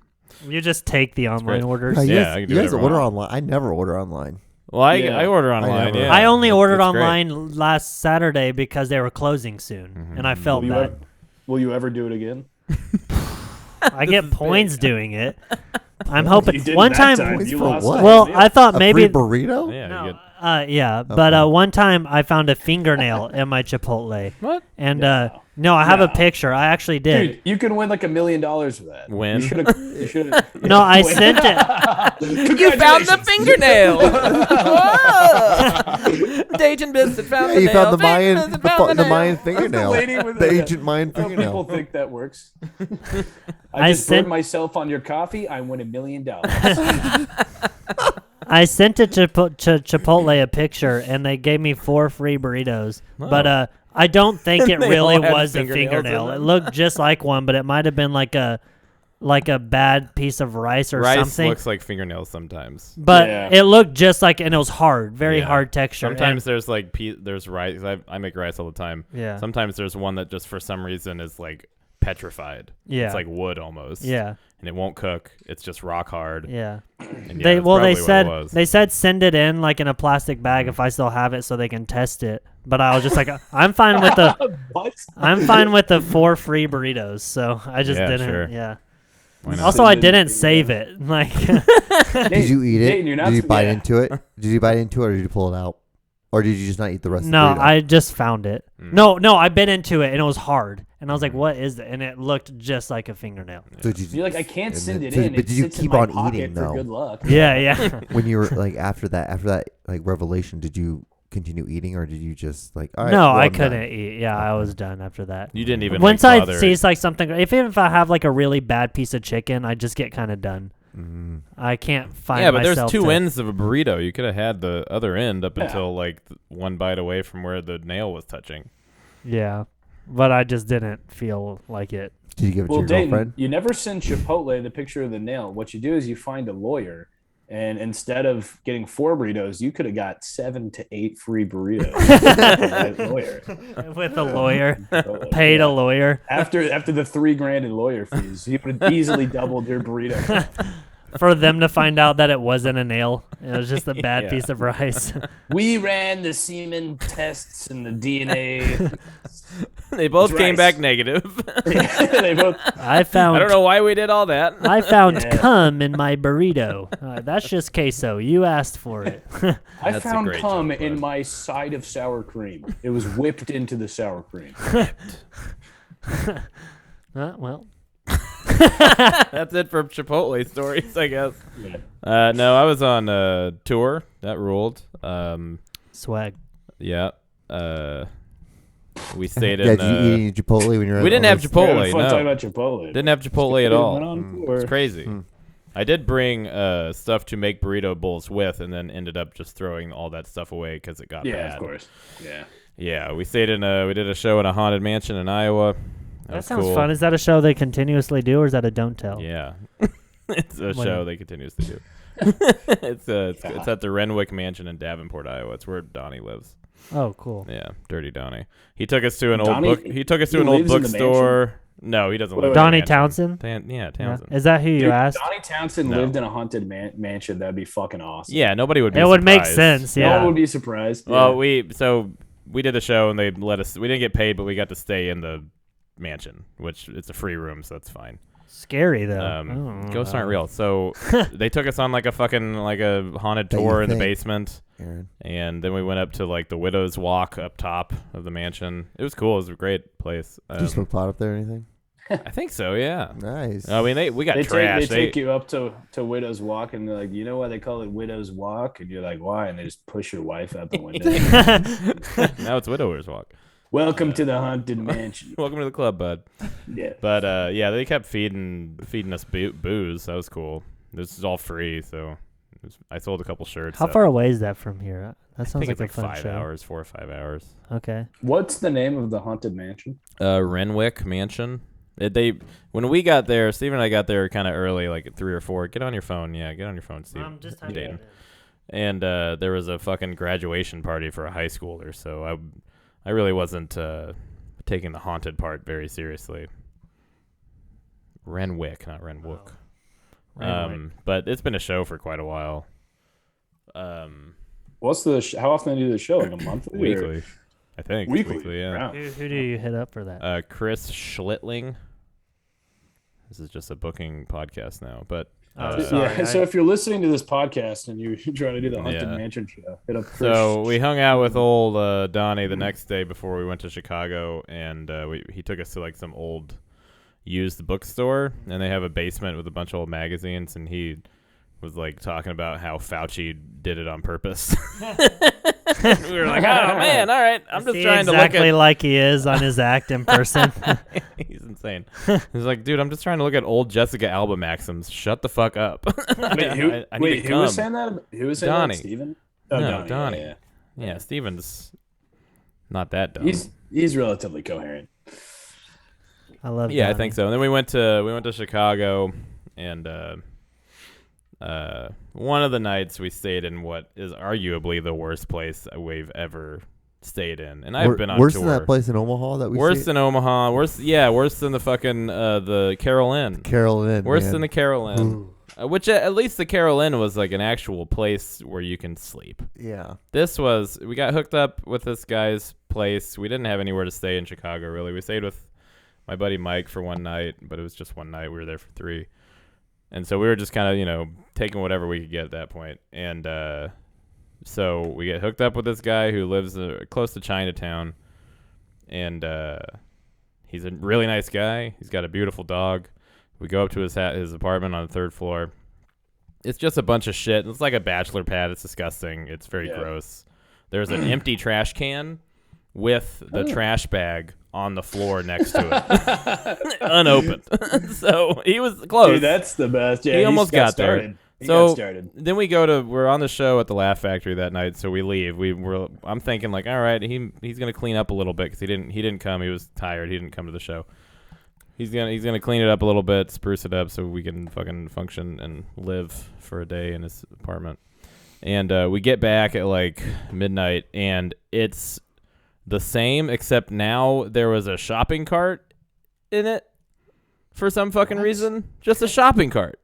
[SPEAKER 3] You just take the online
[SPEAKER 1] great.
[SPEAKER 3] orders.
[SPEAKER 1] Yeah, I can do
[SPEAKER 4] you guys
[SPEAKER 1] whatever I
[SPEAKER 4] order
[SPEAKER 1] want.
[SPEAKER 4] online. I never order online.
[SPEAKER 1] Well, I order online.
[SPEAKER 4] never.
[SPEAKER 1] Yeah.
[SPEAKER 3] I only ordered
[SPEAKER 1] It's great.
[SPEAKER 3] online last Saturday because they were closing soon, and I felt bad.
[SPEAKER 2] Will you ever do it again?
[SPEAKER 3] I get points doing it. I'm hoping
[SPEAKER 2] You did
[SPEAKER 3] one
[SPEAKER 2] that
[SPEAKER 3] time.
[SPEAKER 2] You
[SPEAKER 4] For
[SPEAKER 2] lost
[SPEAKER 4] what?
[SPEAKER 2] it.
[SPEAKER 3] Well,
[SPEAKER 2] Yeah.
[SPEAKER 3] I thought
[SPEAKER 4] A
[SPEAKER 3] maybe
[SPEAKER 4] free burrito?
[SPEAKER 1] Yeah,
[SPEAKER 3] No,
[SPEAKER 1] you get
[SPEAKER 3] Yeah, but one time I found a fingernail in my Chipotle.
[SPEAKER 1] What?
[SPEAKER 3] And no, I have a picture. I actually did.
[SPEAKER 2] Dude, you can win like $1 million for that.
[SPEAKER 1] Win?
[SPEAKER 2] You should have.
[SPEAKER 3] No, I sent it.
[SPEAKER 1] You found the fingernail. Whoa! Dayton Bissett found the
[SPEAKER 4] you
[SPEAKER 1] nail.
[SPEAKER 4] found the Mayan,
[SPEAKER 1] Dayton Bissett found
[SPEAKER 4] the Mayan fingernail,
[SPEAKER 2] lady with
[SPEAKER 4] the
[SPEAKER 2] the-
[SPEAKER 4] ancient Mayan
[SPEAKER 2] How
[SPEAKER 4] fingernail.
[SPEAKER 2] people think that works.
[SPEAKER 3] I
[SPEAKER 2] I just
[SPEAKER 3] sent-
[SPEAKER 2] burned myself on your coffee. I win $1 million.
[SPEAKER 3] I sent to Chipotle a picture, and they gave me 4 free burritos.
[SPEAKER 1] Oh.
[SPEAKER 3] But I don't think it
[SPEAKER 1] They
[SPEAKER 3] really
[SPEAKER 1] all had
[SPEAKER 3] was a
[SPEAKER 1] fingernails in
[SPEAKER 3] fingernail.
[SPEAKER 1] them.
[SPEAKER 3] It looked just like one, but it might have been like a bad piece of rice or
[SPEAKER 1] Rice
[SPEAKER 3] something.
[SPEAKER 1] looks like fingernails sometimes.
[SPEAKER 3] But
[SPEAKER 2] Yeah.
[SPEAKER 3] it looked just like, and it was hard, very
[SPEAKER 1] Yeah.
[SPEAKER 3] hard texture.
[SPEAKER 1] Sometimes there's like there's rice. I make rice all the time.
[SPEAKER 3] Yeah.
[SPEAKER 1] Sometimes there's one that just for some reason is like petrified.
[SPEAKER 3] Yeah.
[SPEAKER 1] It's like wood almost.
[SPEAKER 3] Yeah.
[SPEAKER 1] And it won't cook. It's just rock hard.
[SPEAKER 3] Yeah.
[SPEAKER 1] And
[SPEAKER 3] They
[SPEAKER 1] that's probably what
[SPEAKER 3] said
[SPEAKER 1] it was.
[SPEAKER 3] they said send it in like in a plastic bag if I still have it so they can test it. But I was just like, I'm fine with the
[SPEAKER 2] What?
[SPEAKER 3] I'm fine with the 4 free burritos. So I just
[SPEAKER 1] Yeah,
[SPEAKER 3] didn't.
[SPEAKER 1] sure.
[SPEAKER 3] Yeah.
[SPEAKER 1] Why not?
[SPEAKER 3] Also, I didn't save it. Like,
[SPEAKER 4] Did you eat it?
[SPEAKER 2] Dayton, you're not
[SPEAKER 4] Did you bite
[SPEAKER 2] yeah.
[SPEAKER 4] into it? Did you bite into it, or did you pull it out, or did you just not eat the rest?
[SPEAKER 3] no,
[SPEAKER 4] of the burrito?
[SPEAKER 3] I just found it.
[SPEAKER 1] Mm.
[SPEAKER 3] No, I bit into it and it was hard, and I was like, "What is it?" And it looked just like a fingernail.
[SPEAKER 4] So did
[SPEAKER 2] You're like, I can't
[SPEAKER 4] and
[SPEAKER 2] send
[SPEAKER 4] then-
[SPEAKER 2] it
[SPEAKER 4] so-
[SPEAKER 2] in.
[SPEAKER 4] But
[SPEAKER 2] It
[SPEAKER 4] did you
[SPEAKER 2] sits in
[SPEAKER 4] keep
[SPEAKER 2] my
[SPEAKER 4] on
[SPEAKER 2] pocket
[SPEAKER 4] eating
[SPEAKER 2] for
[SPEAKER 4] though?
[SPEAKER 2] good luck.
[SPEAKER 3] Yeah.
[SPEAKER 4] When you were like after that like revelation, did you continue eating, or did you just like? All right,
[SPEAKER 3] No,
[SPEAKER 4] well,
[SPEAKER 3] I
[SPEAKER 4] I'm done.
[SPEAKER 3] couldn't eat. Yeah, I was done after that.
[SPEAKER 1] You didn't even
[SPEAKER 3] Once
[SPEAKER 1] like,
[SPEAKER 3] I
[SPEAKER 1] bother.
[SPEAKER 3] see like something, even if I have like a really bad piece of chicken, I just get kind of done.
[SPEAKER 4] Mm.
[SPEAKER 3] I can't find.
[SPEAKER 1] Yeah, but there's
[SPEAKER 3] myself
[SPEAKER 1] 2
[SPEAKER 3] to-
[SPEAKER 1] ends of a burrito. You could have had the other end up
[SPEAKER 2] Yeah.
[SPEAKER 1] until like one bite away from where the nail was touching.
[SPEAKER 3] Yeah, but I just didn't feel like it.
[SPEAKER 4] Did you give it
[SPEAKER 2] Well,
[SPEAKER 4] to your
[SPEAKER 2] Dayton,
[SPEAKER 4] girlfriend?
[SPEAKER 2] you never send Chipotle the picture of the nail. What you do is you find a lawyer, and instead of getting 4 burritos, you could have got 7 to 8 free burritos. That lawyer.
[SPEAKER 3] With a lawyer,
[SPEAKER 2] Chipotle.
[SPEAKER 3] paid
[SPEAKER 2] Yeah.
[SPEAKER 3] a lawyer
[SPEAKER 2] After the $3,000 in lawyer fees, you would have easily doubled your burrito.
[SPEAKER 3] for them to find out that it wasn't a nail. It was just a bad
[SPEAKER 1] Yeah.
[SPEAKER 3] piece of rice.
[SPEAKER 2] We ran the semen tests and the DNA.
[SPEAKER 1] They both
[SPEAKER 2] It's
[SPEAKER 1] came
[SPEAKER 2] rice.
[SPEAKER 1] back negative.
[SPEAKER 2] They both.
[SPEAKER 3] I found.
[SPEAKER 1] I don't know why we did all that.
[SPEAKER 3] I found
[SPEAKER 2] Yeah.
[SPEAKER 3] cum in my burrito. That's just queso. You asked for it.
[SPEAKER 2] I
[SPEAKER 1] That's a
[SPEAKER 2] found
[SPEAKER 1] great
[SPEAKER 2] cum
[SPEAKER 1] joke,
[SPEAKER 2] in
[SPEAKER 1] bud.
[SPEAKER 2] my side of sour cream. It was whipped into the sour cream.
[SPEAKER 3] Well,
[SPEAKER 1] That's it for Chipotle stories, I guess.
[SPEAKER 2] Yeah.
[SPEAKER 1] No, I was on a tour. That ruled.
[SPEAKER 3] swag.
[SPEAKER 1] Yeah. We stayed
[SPEAKER 4] Yeah,
[SPEAKER 1] in.
[SPEAKER 4] did you eat any Chipotle when you were?
[SPEAKER 1] we didn't have
[SPEAKER 2] We're having
[SPEAKER 1] Chipotle.
[SPEAKER 2] fun talking
[SPEAKER 1] No,
[SPEAKER 2] about Chipotle.
[SPEAKER 1] didn't have Chipotle at all.
[SPEAKER 2] Went on tour.
[SPEAKER 1] It's crazy.
[SPEAKER 4] Hmm.
[SPEAKER 1] I did bring stuff to make burrito bowls with, and then ended up just throwing all that stuff away because it got
[SPEAKER 2] Yeah,
[SPEAKER 1] bad.
[SPEAKER 2] of course. Yeah.
[SPEAKER 1] Yeah, we stayed in. We did a show in a haunted mansion in Iowa.
[SPEAKER 3] That
[SPEAKER 1] was
[SPEAKER 3] sounds
[SPEAKER 1] cool.
[SPEAKER 3] fun. Is that a show they continuously do, or is that a don't tell?
[SPEAKER 1] Yeah, it's a
[SPEAKER 3] Wait.
[SPEAKER 1] show they continuously do. it's at the Renwick Mansion in Davenport, Iowa. It's where Donnie lives.
[SPEAKER 3] Oh, cool.
[SPEAKER 1] Yeah, Dirty Donnie. He took us to an old
[SPEAKER 2] Donnie-
[SPEAKER 1] book. He took us to
[SPEAKER 2] he
[SPEAKER 1] an old
[SPEAKER 2] lives in the
[SPEAKER 1] bookstore. No, he doesn't
[SPEAKER 2] Wait,
[SPEAKER 1] live.
[SPEAKER 2] wait,
[SPEAKER 1] in the
[SPEAKER 3] Donnie
[SPEAKER 1] mansion.
[SPEAKER 3] Townsend?
[SPEAKER 1] Yeah,
[SPEAKER 3] Yeah.
[SPEAKER 1] Townsend.
[SPEAKER 3] Is that who you
[SPEAKER 2] Dude,
[SPEAKER 3] asked?
[SPEAKER 2] Donnie Townsend
[SPEAKER 1] No.
[SPEAKER 2] lived in a haunted mansion. That'd be fucking awesome.
[SPEAKER 1] Yeah, nobody would be.
[SPEAKER 3] It would make
[SPEAKER 1] surprised.
[SPEAKER 3] sense.
[SPEAKER 2] No
[SPEAKER 3] Yeah.
[SPEAKER 2] one would be surprised.
[SPEAKER 1] Well,
[SPEAKER 2] Yeah.
[SPEAKER 1] we did a show and they let us. We didn't get paid, but we got to stay in the mansion, which it's a free room, so that's fine.
[SPEAKER 3] Scary though.
[SPEAKER 1] Ghosts aren't real. So they took us on like a haunted
[SPEAKER 4] That you
[SPEAKER 1] tour in the
[SPEAKER 4] think.
[SPEAKER 1] basement,
[SPEAKER 4] Aaron.
[SPEAKER 1] and then we went up to like the Widow's Walk up top of the mansion. It was cool. It was a great place.
[SPEAKER 4] Did you smoke pot up there or anything?
[SPEAKER 1] I think so. Yeah.
[SPEAKER 4] Nice.
[SPEAKER 1] I mean, we got
[SPEAKER 2] They
[SPEAKER 1] trashed.
[SPEAKER 2] take you up to Widow's Walk, and they're like, you know why they call it Widow's Walk? And you're like, why? And they just push your wife out the window.
[SPEAKER 1] Now it's Widower's Walk.
[SPEAKER 2] Welcome to the haunted mansion.
[SPEAKER 1] Welcome to the club, bud.
[SPEAKER 2] Yeah.
[SPEAKER 1] But yeah, they kept feeding us booze. That was cool. This is all free, so I sold a couple shirts.
[SPEAKER 3] How
[SPEAKER 1] that-
[SPEAKER 3] far away is that from here? That
[SPEAKER 1] I
[SPEAKER 3] sounds
[SPEAKER 1] think
[SPEAKER 3] like
[SPEAKER 1] it's
[SPEAKER 3] a
[SPEAKER 1] like
[SPEAKER 3] fun
[SPEAKER 1] 5
[SPEAKER 3] show.
[SPEAKER 1] hours, 4 or 5 hours.
[SPEAKER 3] Okay.
[SPEAKER 2] What's the name of the haunted mansion?
[SPEAKER 1] Renwick Mansion. When we got there, Steve and I got there kind of early, like at 3 or 4. Get on your phone, get on your phone, Steve.
[SPEAKER 3] I'm just
[SPEAKER 1] Dayton.
[SPEAKER 3] typing it
[SPEAKER 1] And there was a fucking graduation party for a high schooler, so I really wasn't taking the haunted part very seriously. Renwick, not Renwook.
[SPEAKER 3] Renwick.
[SPEAKER 1] But it's been a show for quite a while.
[SPEAKER 2] What's how often do you do the show? Like a monthly? or-
[SPEAKER 1] Weekly, I think.
[SPEAKER 2] Weekly.
[SPEAKER 1] Weekly, yeah.
[SPEAKER 2] Wow.
[SPEAKER 3] Who do you hit up for that?
[SPEAKER 1] Chris Schlittling. This is just a booking podcast now. But
[SPEAKER 3] sorry,
[SPEAKER 2] so if you're listening to this podcast and you're trying to do the Haunted Mansion show, hit up Chris.
[SPEAKER 1] So we hung out with old Donnie the next day before we went to Chicago, and he took us to like some old used bookstore, and they have a basement with a bunch of old magazines, and he was like talking about how Fauci did it on purpose. We were like, oh man, all right, I'm just trying to look
[SPEAKER 3] exactly like he is on his act in person.
[SPEAKER 1] He's insane. He's like, dude, I'm just trying to look at old Jessica Alba maxims. Shut the fuck up.
[SPEAKER 2] Wait, who was saying that? Who was saying
[SPEAKER 1] Donnie.
[SPEAKER 2] that? Steven?
[SPEAKER 1] No, Donnie.
[SPEAKER 2] Yeah.
[SPEAKER 1] Yeah, Steven's not that dumb.
[SPEAKER 2] He's relatively coherent.
[SPEAKER 3] I love.
[SPEAKER 1] Yeah,
[SPEAKER 3] Donnie.
[SPEAKER 1] I think so. And then we went to Chicago, and one of the nights we stayed in what is arguably the worst place we've ever stayed in. And I've been on
[SPEAKER 4] worse
[SPEAKER 1] tour.
[SPEAKER 4] than that place in Omaha that we
[SPEAKER 1] Worse
[SPEAKER 4] stayed?
[SPEAKER 1] than Omaha. Worse than the fucking the Carol Inn.
[SPEAKER 4] Carol Inn.
[SPEAKER 1] Worse
[SPEAKER 4] man.
[SPEAKER 1] than the Carol Inn. Which at least the Carol Inn was like an actual place where you can sleep.
[SPEAKER 4] Yeah.
[SPEAKER 1] We got hooked up with this guy's place. We didn't have anywhere to stay in Chicago, really. We stayed with my buddy Mike for one night, but it was just one night. We were there for 3. And so we were just kind of, taking whatever we could get at that point. And so we get hooked up with this guy who lives close to Chinatown. And he's a really nice guy. He's got a beautiful dog. We go up to his apartment on the 3rd floor. It's just a bunch of shit. It's like a bachelor pad. It's disgusting. It's very gross. There's an empty trash can with the trash bag on the floor next to it, unopened. So he was close.
[SPEAKER 2] Dude, that's the best. Yeah,
[SPEAKER 1] he almost got there.
[SPEAKER 2] Started.
[SPEAKER 1] Then we we're on the show at the Laugh Factory that night, so we leave. I'm thinking like, all right, he's gonna clean up a little bit because he didn't come. He was tired. He didn't come to the show. He's gonna clean it up a little bit, spruce it up, so we can fucking function and live for a day in his apartment. And we get back at like midnight, and it's the same, except now there was a shopping cart in it for some fucking reason. Just a shopping cart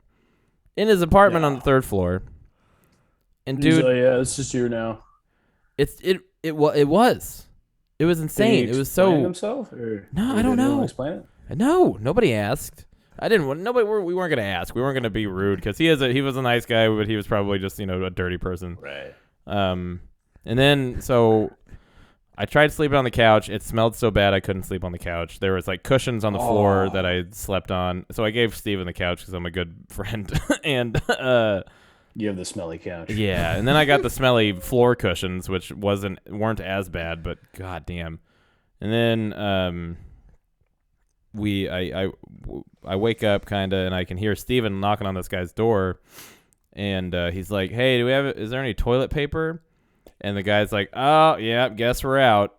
[SPEAKER 1] in his apartment on the 3rd floor. And dude,
[SPEAKER 2] it's just here now.
[SPEAKER 1] It was insane. It was so.
[SPEAKER 2] Himself, or
[SPEAKER 1] no, I don't know.
[SPEAKER 2] Explain it.
[SPEAKER 1] No, nobody asked. I didn't want. Nobody. We weren't gonna ask. We weren't gonna be rude because he was a nice guy, but he was probably just a dirty person.
[SPEAKER 2] Right.
[SPEAKER 1] And then so I tried sleeping on the couch. It smelled so bad I couldn't sleep on the couch. There was like cushions on the floor that I slept on. So I gave Steven the couch because I'm a good friend. And
[SPEAKER 2] you have the smelly couch.
[SPEAKER 1] Yeah, and then I got the smelly floor cushions, which weren't as bad, but goddamn. And then I wake up kind of, and I can hear Steven knocking on this guy's door, and he's like, "Hey, is there any toilet paper?" And the guy's like, "Oh, yeah, guess we're out."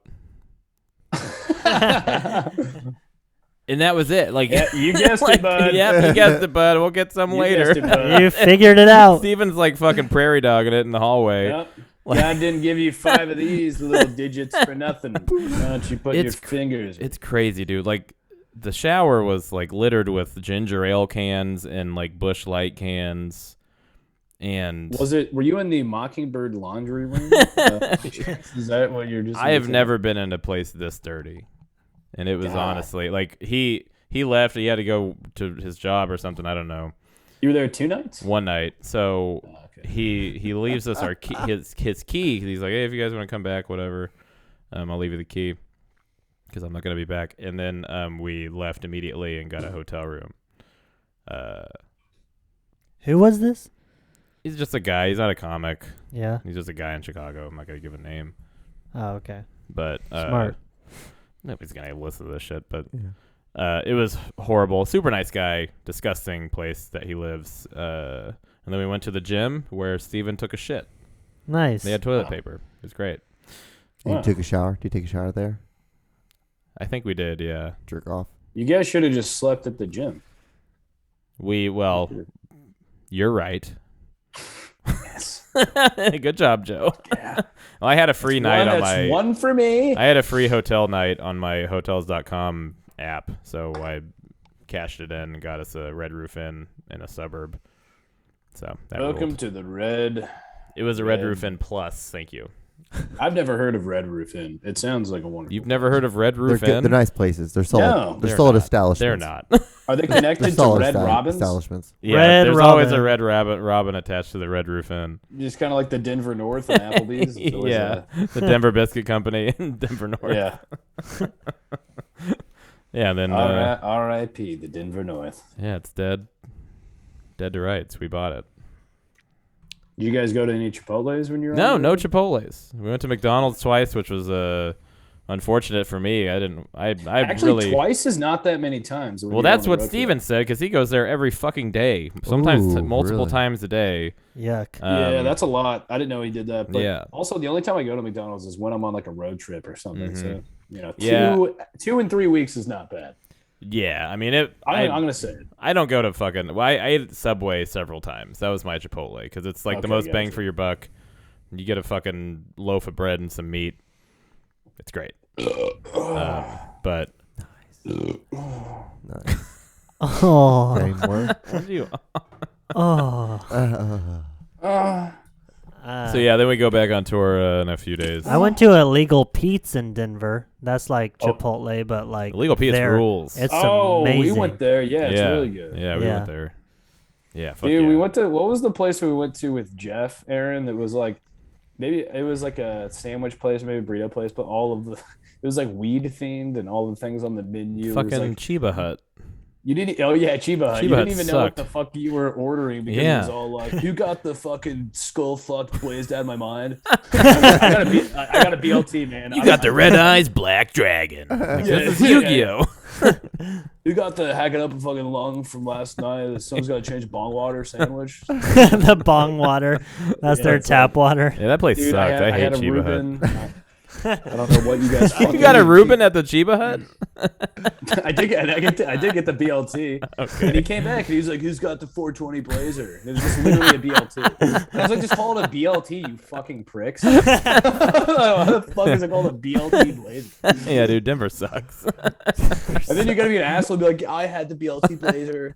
[SPEAKER 1] And that was it. Like,
[SPEAKER 2] yeah, you guessed it, bud.
[SPEAKER 1] Yeah, you guessed it, bud. We'll get some later.
[SPEAKER 3] You figured it out.
[SPEAKER 1] Steven's like fucking prairie dogging it in the hallway.
[SPEAKER 2] Yep. God didn't give you 5 of these little digits for nothing. Why don't you put your fingers?
[SPEAKER 1] It's crazy, dude. Like, the shower was like littered with ginger ale cans and like Busch Light cans. And
[SPEAKER 2] were you in the Mockingbird laundry room? Is that what you're just?
[SPEAKER 1] I have never been in a place this dirty. And it was honestly like he left. He had to go to his job or something. I don't know.
[SPEAKER 2] You were there 2 nights?
[SPEAKER 1] One night. So he leaves us our key, his key. He's like, "Hey, if you guys want to come back, whatever, I'll leave you the key because I'm not gonna be back." And then we left immediately and got a hotel room.
[SPEAKER 3] Who was this?
[SPEAKER 1] He's just a guy. He's not a comic.
[SPEAKER 3] Yeah.
[SPEAKER 1] He's just a guy in Chicago. I'm not gonna give a name.
[SPEAKER 3] Oh, okay.
[SPEAKER 1] But
[SPEAKER 3] Smart.
[SPEAKER 1] Nobody's gonna listen to this shit, but it was horrible. Super nice guy. Disgusting place that he lives. And then we went to the gym where Steven took a shit.
[SPEAKER 3] Nice.
[SPEAKER 1] They had toilet paper. It was great.
[SPEAKER 4] And you took a shower? Did you take a shower there?
[SPEAKER 1] I think we did, yeah.
[SPEAKER 4] Jerk off.
[SPEAKER 2] You guys should have just slept at the gym.
[SPEAKER 1] You're right.
[SPEAKER 2] Yes.
[SPEAKER 1] Good job, Joe.
[SPEAKER 2] Yeah.
[SPEAKER 1] Well, I had a free night on my.
[SPEAKER 2] That's one for me.
[SPEAKER 1] I had a free hotel night on my Hotels.com app, so I cashed it in and got us a Red Roof Inn in a suburb. So
[SPEAKER 2] Welcome
[SPEAKER 1] ruled.
[SPEAKER 2] to the Red.
[SPEAKER 1] It was a Red Roof Inn Plus. Thank you.
[SPEAKER 2] I've never heard of Red Roof Inn. It sounds like a wonderful.
[SPEAKER 1] You've never heard of Red Roof
[SPEAKER 4] They're
[SPEAKER 1] Inn?
[SPEAKER 4] They're nice places. They're solid.
[SPEAKER 2] No,
[SPEAKER 4] they're
[SPEAKER 1] they're
[SPEAKER 4] solid
[SPEAKER 1] not.
[SPEAKER 4] establishments.
[SPEAKER 1] They're not.
[SPEAKER 2] Are they connected to
[SPEAKER 4] Solid
[SPEAKER 2] Red Robins?
[SPEAKER 4] establishments.
[SPEAKER 1] Yeah,
[SPEAKER 3] Red
[SPEAKER 1] there's always a
[SPEAKER 3] Robin.
[SPEAKER 1] Red Robin attached to the Red Roof Inn.
[SPEAKER 2] Just kind of like the Denver North and Applebee's. It's always
[SPEAKER 1] Yeah, the Denver Biscuit Company in Denver North.
[SPEAKER 2] Yeah.
[SPEAKER 1] Yeah, and then
[SPEAKER 2] R.I.P. the Denver North.
[SPEAKER 1] yeah, it's dead to rights. We bought it.
[SPEAKER 2] Did you guys go to any Chipotle's when you were
[SPEAKER 1] No,
[SPEAKER 2] on the
[SPEAKER 1] no
[SPEAKER 2] road?
[SPEAKER 1] Chipotle's. We went to McDonald's twice, which was unfortunate for me. I
[SPEAKER 2] Actually,
[SPEAKER 1] really
[SPEAKER 2] twice is not that many times. when
[SPEAKER 1] well.
[SPEAKER 2] you go on
[SPEAKER 1] That's
[SPEAKER 2] the
[SPEAKER 1] what
[SPEAKER 2] road for
[SPEAKER 1] Steven
[SPEAKER 2] that.
[SPEAKER 1] said because he goes there every fucking day, sometimes
[SPEAKER 4] Ooh,
[SPEAKER 1] multiple
[SPEAKER 4] really?
[SPEAKER 1] times a day.
[SPEAKER 3] Yuck.
[SPEAKER 2] Yeah, that's a lot. I didn't know he did that. But
[SPEAKER 1] Yeah.
[SPEAKER 2] also, the only time I go to McDonald's is when I'm on like a road trip or something. So,
[SPEAKER 1] Yeah.
[SPEAKER 2] 2 and 3 weeks is not bad.
[SPEAKER 1] Yeah, I mean
[SPEAKER 2] I'm going to say it.
[SPEAKER 1] I don't go to fucking. Well, I ate at Subway several times. That was my Chipotle because it's like the
[SPEAKER 2] Okay,
[SPEAKER 1] most bang
[SPEAKER 2] gotcha.
[SPEAKER 1] for your buck. You get a fucking loaf of bread and some meat. It's great. But
[SPEAKER 4] Nice.
[SPEAKER 3] Oh.
[SPEAKER 4] Any more?
[SPEAKER 1] what do you?
[SPEAKER 3] Oh.
[SPEAKER 1] So yeah, then we go back on tour in a few days.
[SPEAKER 3] I went to Illegal Pete's in Denver. That's like Chipotle, but like
[SPEAKER 1] Illegal Pete's
[SPEAKER 3] there.
[SPEAKER 1] rules.
[SPEAKER 3] It's
[SPEAKER 2] Oh,
[SPEAKER 3] amazing.
[SPEAKER 2] we went there. Yeah, it's
[SPEAKER 1] yeah,
[SPEAKER 2] really good.
[SPEAKER 1] Yeah, we
[SPEAKER 3] Yeah.
[SPEAKER 1] went there. Yeah, fuck
[SPEAKER 2] Dude,
[SPEAKER 1] yeah.
[SPEAKER 2] we went to, what was the place we went to with Jeff, Aaron, that was like, maybe it was like a sandwich place, maybe a burrito place, but all of the, it was like weed themed and all the things on the menu.
[SPEAKER 1] Fucking
[SPEAKER 2] was like,
[SPEAKER 1] Chiba Hut.
[SPEAKER 2] you didn't, oh yeah, Chiba Hut.
[SPEAKER 1] Chiba
[SPEAKER 2] You
[SPEAKER 1] Hut
[SPEAKER 2] didn't even know what
[SPEAKER 1] sucked.
[SPEAKER 2] the fuck you were ordering because
[SPEAKER 1] Yeah.
[SPEAKER 2] it was all like, you got the fucking skull fucked blazed out of my mind. I got a BLT, man.
[SPEAKER 1] You got the red eyes, black dragon. Like,
[SPEAKER 2] Yeah,
[SPEAKER 1] this is
[SPEAKER 2] yeah.
[SPEAKER 1] Yu-Gi-Oh.
[SPEAKER 2] You got the hack it up a fucking lung from last night. Someone's got to change bong water sandwich.
[SPEAKER 3] The bong water. That's
[SPEAKER 2] Yeah,
[SPEAKER 3] their
[SPEAKER 2] it's
[SPEAKER 3] tap water.
[SPEAKER 1] Yeah, that place
[SPEAKER 2] Dude,
[SPEAKER 1] sucked. I hate
[SPEAKER 2] had a
[SPEAKER 1] Chiba
[SPEAKER 2] Reuben.
[SPEAKER 1] Hut.
[SPEAKER 2] I don't know what you guys.
[SPEAKER 1] You got a Reuben at the Chiba Hut?
[SPEAKER 2] I did get the BLT.
[SPEAKER 1] Okay.
[SPEAKER 2] And he came back and he was like, "Who's got the 420 Blazer?" And it was just literally a BLT. And I was like, "Just call it a BLT, you fucking pricks." How the fuck is it called a BLT Blazer?
[SPEAKER 1] Yeah, dude, Denver sucks.
[SPEAKER 2] And then you're gonna be an asshole and be like, "I had the BLT Blazer."